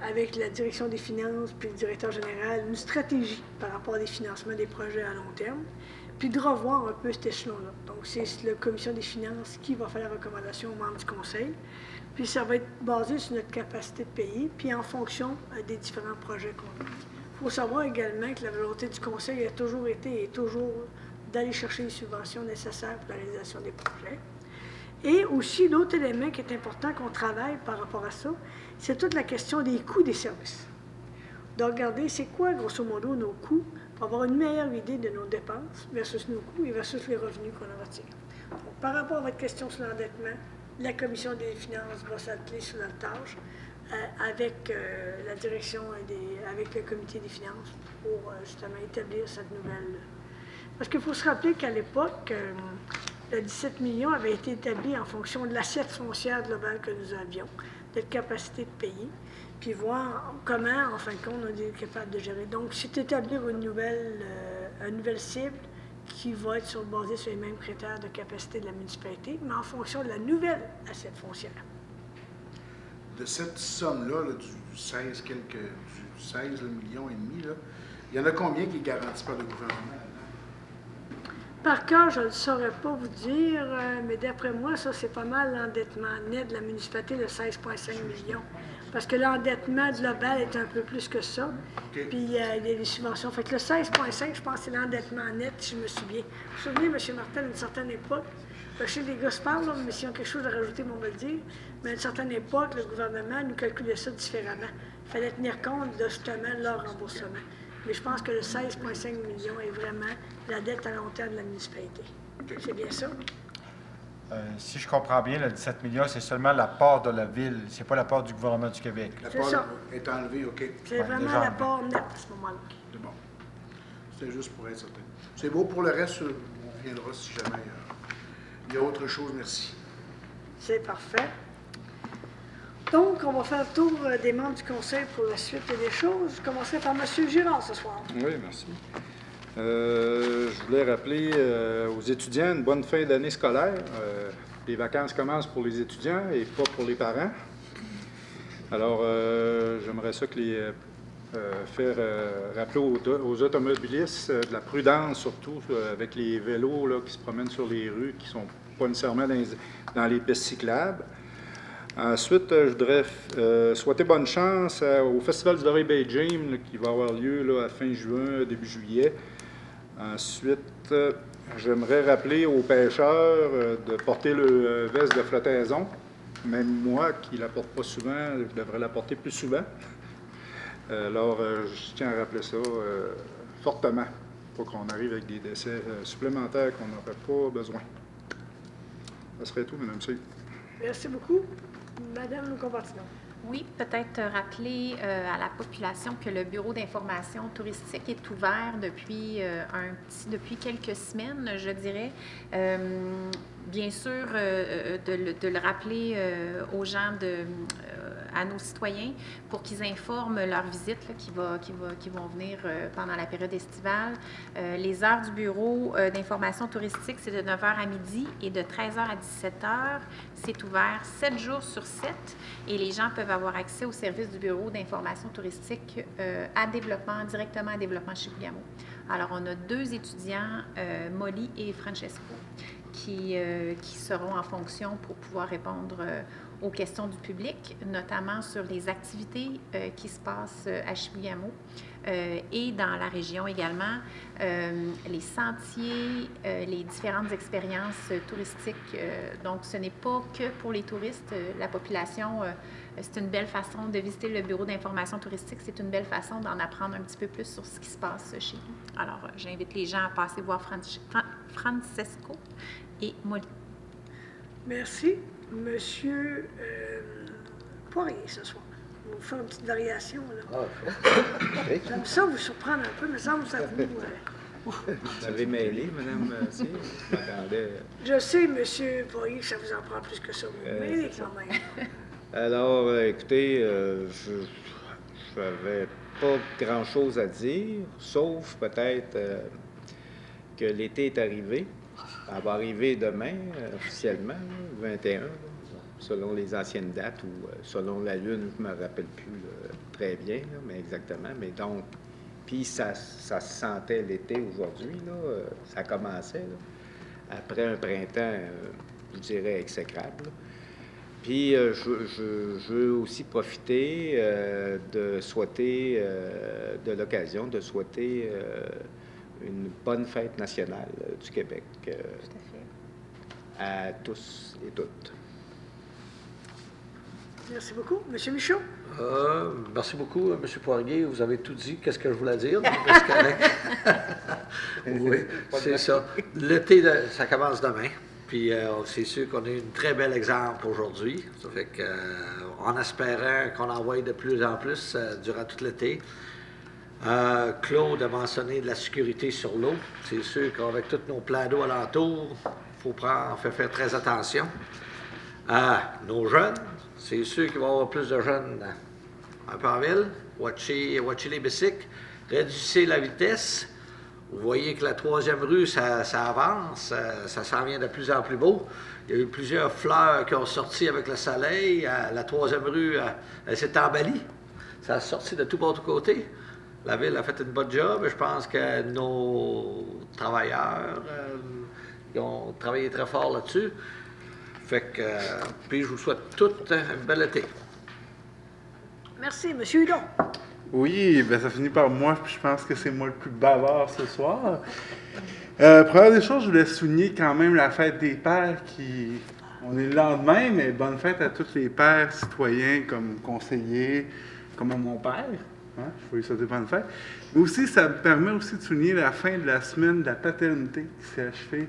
avec la direction des finances puis le directeur général, une stratégie par rapport à des financements des projets à long terme, puis de revoir un peu cet échelon-là. Donc, c'est la commission des finances qui va faire la recommandation aux membres du conseil, puis ça va être basé sur notre capacité de payer, puis en fonction des différents projets qu'on a. Il faut savoir également que la volonté du conseil a toujours été et toujours d'aller chercher les subventions nécessaires pour la réalisation des projets. Et aussi, l'autre élément qui est important qu'on travaille par rapport à ça, c'est toute la question des coûts des services. De regarder c'est quoi, grosso modo, nos coûts, pour avoir une meilleure idée de nos dépenses versus nos coûts et versus les revenus qu'on en retire. Donc, par rapport à votre question sur l'endettement, la commission des finances va s'atteler sur la tâche avec la direction et avec le comité des finances pour justement établir cette nouvelle. Parce qu'il faut se rappeler qu'à l'époque, le 17 millions avait été établi en fonction de l'assiette foncière globale que nous avions, de capacité de payer, puis voir comment, en fin de compte, on est capable de gérer. Donc, c'est établir une nouvelle cible qui va être basée sur les mêmes critères de capacité de la municipalité, mais en fonction de la nouvelle assiette foncière. De cette somme-là, là, du 16 millions et demi, là, il y en a combien qui est garanti par le gouvernement? Par cœur, je ne saurais pas vous dire, mais d'après moi, ça, c'est pas mal l'endettement net de la municipalité de 16,5 millions. Parce que l'endettement global est un peu plus que ça. Okay. Puis il y a les subventions. Fait que le 16,5, je pense, c'est l'endettement net, si je me souviens. Vous vous souvenez, M. Martel, à une certaine époque, je sais que les gars se parlent, là, mais s'ils ont quelque chose à rajouter, on va le dire. Mais à une certaine époque, le gouvernement nous calculait ça différemment. Il fallait tenir compte de justement leur remboursement. Mais je pense que le 16,5 millions est vraiment la dette à long terme de la municipalité. Okay. C'est bien ça? Si je comprends bien, le 17 millions, c'est seulement la part de la ville, c'est pas la part du gouvernement du Québec. La part est enlevée, OK. C'est vraiment la part nette à ce moment-là. C'est bon. C'était juste pour être certain. C'est beau. Pour le reste, on reviendra si jamais il y a autre chose. Merci. C'est parfait. Donc, on va faire le tour des membres du conseil pour la suite des choses. Je commencerai par M. Girard ce soir. Oui, merci. Je voulais rappeler aux étudiants une bonne fin d'année scolaire. Les vacances commencent pour les étudiants et pas pour les parents. Alors, j'aimerais ça que faire rappeler aux automobilistes de la prudence, surtout avec les vélos là, qui se promènent sur les rues, qui ne sont pas nécessairement dans les pistes cyclables. Ensuite, je voudrais souhaiter bonne chance au Festival du Doré Bay James qui va avoir lieu là, à fin juin, début juillet. Ensuite, j'aimerais rappeler aux pêcheurs de porter le veste de flottaison. Même moi, qui ne la porte pas souvent, je devrais la porter plus souvent. Alors, je tiens à rappeler ça fortement pour qu'on arrive avec des décès supplémentaires qu'on n'aurait pas besoin. Ça serait tout, Mme Cyr. Merci beaucoup. Madame, nous continuons. Oui, peut-être rappeler à la population que le bureau d'information touristique est ouvert depuis, depuis quelques semaines, je dirais. Bien sûr, de le rappeler aux gens, à nos citoyens, pour qu'ils informent leur visite là, qui vont venir pendant la période estivale. Les heures du bureau d'information touristique, c'est de 9h à midi et de 13h à 17h. C'est ouvert 7 jours sur 7 et les gens peuvent avoir accès au service du bureau d'information touristique directement à Développement Chibougamau. Alors, on a 2 étudiants, Molly et Francesco, qui seront en fonction pour pouvoir répondre aux questions du public, notamment sur les activités qui se passent à Chibougamau et dans la région également, les sentiers, les différentes expériences touristiques. Donc, ce n'est pas que pour les touristes, la population, c'est une belle façon de visiter le bureau d'information touristique, c'est une belle façon d'en apprendre un petit peu plus sur ce qui se passe chez nous. Alors, j'invite les gens à passer voir Francesco et Molly. Merci. Monsieur Poirier, ce soir. On va vous faire une petite variation, là. J'aime ça vous surprendre un peu, mais ça vous Vous avez mêlé, Mme Cyr? Je m'attendais. Je sais, Monsieur Poirier, que ça vous en prend plus que ça. Vous mêlez quand même. Alors, écoutez, je n'avais pas grand-chose à dire, sauf peut-être que l'été est arrivé. Elle va arriver demain, officiellement, le 21, selon les anciennes dates ou selon la Lune, je ne me rappelle plus très bien, là, mais exactement. Mais donc, puis ça se sentait l'été aujourd'hui, là, ça commençait, là, après un printemps, je dirais, exécrable. Là. Puis, je veux aussi profiter de souhaiter, de l'occasion, de souhaiter une bonne fête nationale du Québec à tous et toutes. Merci beaucoup. Monsieur Michaud? Merci beaucoup, M. Poirier. Vous avez tout dit. Qu'est-ce que je voulais dire? Oui, c'est ça. L'été, ça commence demain. Puis c'est sûr qu'on a eu un très bel exemple aujourd'hui. Ça fait que, en espérant qu'on en voie de plus en plus durant tout l'été. Claude a mentionné de la sécurité sur l'eau. C'est sûr qu'avec tous nos plans d'eau alentour, il faut faire très attention. Nos jeunes, c'est sûr qu'il va y avoir plus de jeunes un peu en ville. Watchez les bicycles, réduisez la vitesse. Vous voyez que la 3e rue, ça avance, ça s'en vient de plus en plus beau. Il y a eu plusieurs fleurs qui ont sorti avec le soleil. La 3e rue, elle s'est embellie. Ça a sorti de tout côté. La ville a fait une bonne job. Je pense que nos travailleurs ils ont travaillé très fort là-dessus. Fait que, puis je vous souhaite tout un bel été. Merci. Monsieur Hudon? Oui, bien, ça finit par moi, puis je pense que c'est moi le plus bavard ce soir. Première des choses, je voulais souligner quand même la fête des pères on est le lendemain, mais bonne fête à tous les pères citoyens comme conseillers, comme à mon père. Hein? Je voulais souhaiter bonne fête. Mais aussi, ça me permet aussi de souligner la fin de la semaine de la paternité qui s'est achevée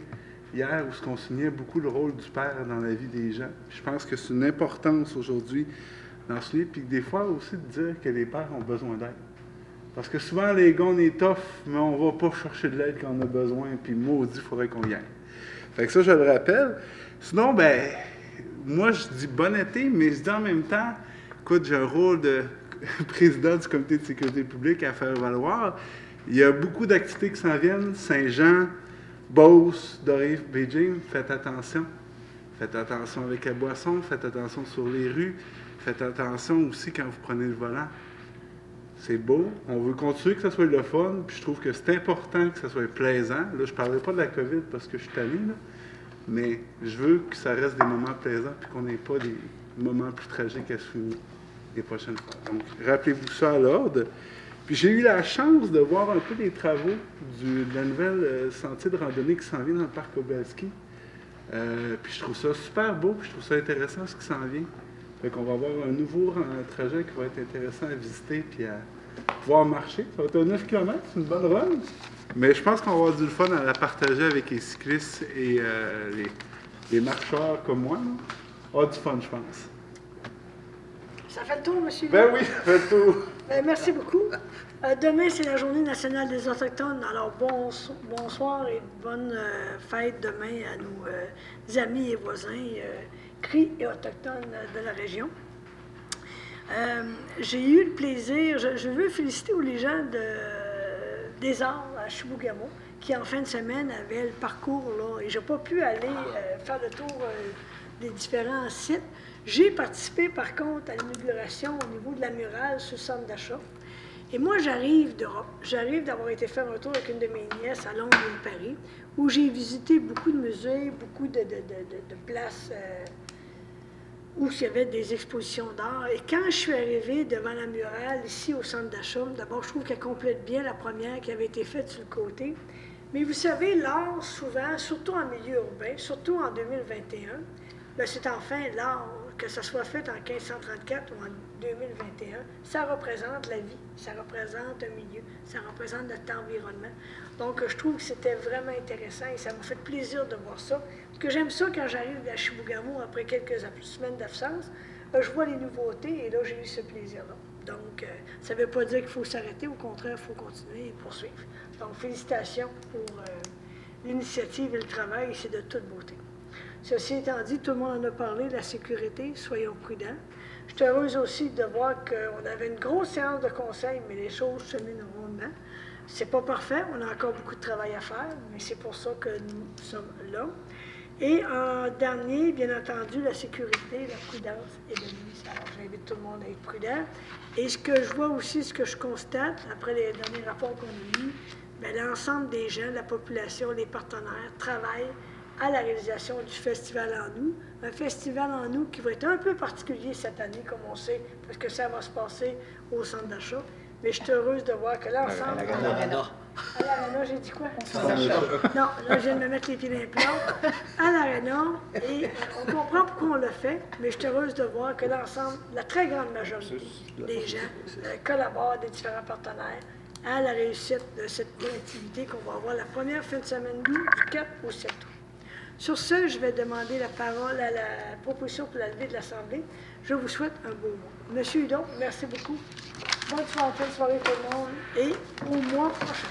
hier, où on soulignait beaucoup le rôle du père dans la vie des gens. Je pense que c'est une importance aujourd'hui d'en souligner, puis des fois aussi de dire que les pères ont besoin d'aide. Parce que souvent, les gars, on est tough, mais on ne va pas chercher de l'aide quand on a besoin, puis maudit, il faudrait qu'on y aille. Fait que ça, je le rappelle. Sinon, ben, moi, je dis bon été, mais je dis en même temps, écoute, j'ai un rôle de président du comité de sécurité publique à faire valoir. Il y a beaucoup d'activités qui s'en viennent. Saint-Jean, Beauce, Doré, Beijing, faites attention. Faites attention avec la boisson, faites attention sur les rues, faites attention aussi quand vous prenez le volant. C'est beau, on veut continuer que ça soit le fun, puis je trouve que c'est important que ça soit plaisant. Là, je ne parlerai pas de la COVID parce que je suis tanné, là, mais je veux que ça reste des moments plaisants, puis qu'on n'ait pas des moments plus tragiques à souligner les prochaines fois. Donc, rappelez-vous ça à l'ordre. Puis j'ai eu la chance de voir un peu les travaux de la nouvelle sentier de randonnée qui s'en vient dans le parc Obalski. Puis je trouve ça super beau, puis je trouve ça intéressant ce qui s'en vient. Fait qu'on va avoir un nouveau trajet qui va être intéressant à visiter puis à pouvoir marcher. Ça va être un 9 km, c'est une bonne run. Mais je pense qu'on va avoir du fun à la partager avec les cyclistes et les marcheurs comme moi. On va avoir du fun, je pense. Ça fait le tour, M. Ben Hudon? oui, ça fait le tour. Ben, merci beaucoup. Demain, c'est la Journée nationale des Autochtones. Alors, bonsoir et bonne fête demain à nos amis et voisins Cris et Autochtones de la région. J'ai eu le plaisir, je veux féliciter les gens des arts à Chibougamau qui, en fin de semaine, avaient le parcours, là, et je n'ai pas pu aller faire le tour des différents sites. J'ai participé, par contre, à l'inauguration au niveau de la murale sur le centre d'achat. Et moi, j'arrive d'Europe. J'arrive d'avoir été faire un tour avec une de mes nièces à Londres et Paris, où j'ai visité beaucoup de musées, beaucoup de places où il y avait des expositions d'art. Et quand je suis arrivée devant la murale, ici au centre d'achat, d'abord, je trouve qu'elle complète bien la première qui avait été faite sur le côté. Mais vous savez, l'art, souvent, surtout en milieu urbain, surtout en 2021, bien, c'est enfin l'art, que ça soit fait en 1534 ou en 2021, ça représente la vie, ça représente un milieu, ça représente notre environnement. Donc, je trouve que c'était vraiment intéressant et ça m'a fait plaisir de voir ça. Parce que j'aime ça quand j'arrive à Chibougamau après quelques semaines d'absence, je vois les nouveautés et là, j'ai eu ce plaisir-là. Donc, ça ne veut pas dire qu'il faut s'arrêter, au contraire, il faut continuer et poursuivre. Donc, félicitations pour l'initiative et le travail, c'est de toute beauté. Ceci étant dit, tout le monde en a parlé, la sécurité, soyons prudents. Je suis heureuse aussi de voir qu'on avait une grosse séance de conseil, mais les choses se mènent rondement. C'est pas parfait, on a encore beaucoup de travail à faire, mais c'est pour ça que nous sommes là. Et en dernier, bien entendu, la sécurité, la prudence est de mise. Alors, j'invite tout le monde à être prudent. Et ce que je vois aussi, ce que je constate, après les derniers rapports qu'on a eus, l'ensemble des gens, la population, les partenaires travaillent à la réalisation du Festival en nous. Un festival en nous qui va être un peu particulier cette année, comme on sait, parce que ça va se passer au centre d'achat. Mais je suis heureuse de voir que l'ensemble... À l'Arena. À l'Arena, j'ai dit quoi? Non, là, je viens de me mettre les pieds dans les plats. À l'Arena, et on comprend pourquoi on le fait, mais je suis heureuse de voir que l'ensemble, la très grande majorité des gens collaborent, des différents partenaires, à la réussite de cette activité qu'on va avoir la première fin de semaine d'août, du 4 au 7 août. Sur ce, je vais demander la parole à la proposition pour la levée de l'Assemblée. Je vous souhaite un beau mois. Monsieur Hudon, merci beaucoup. Bonne soirée tout le monde et au mois prochain.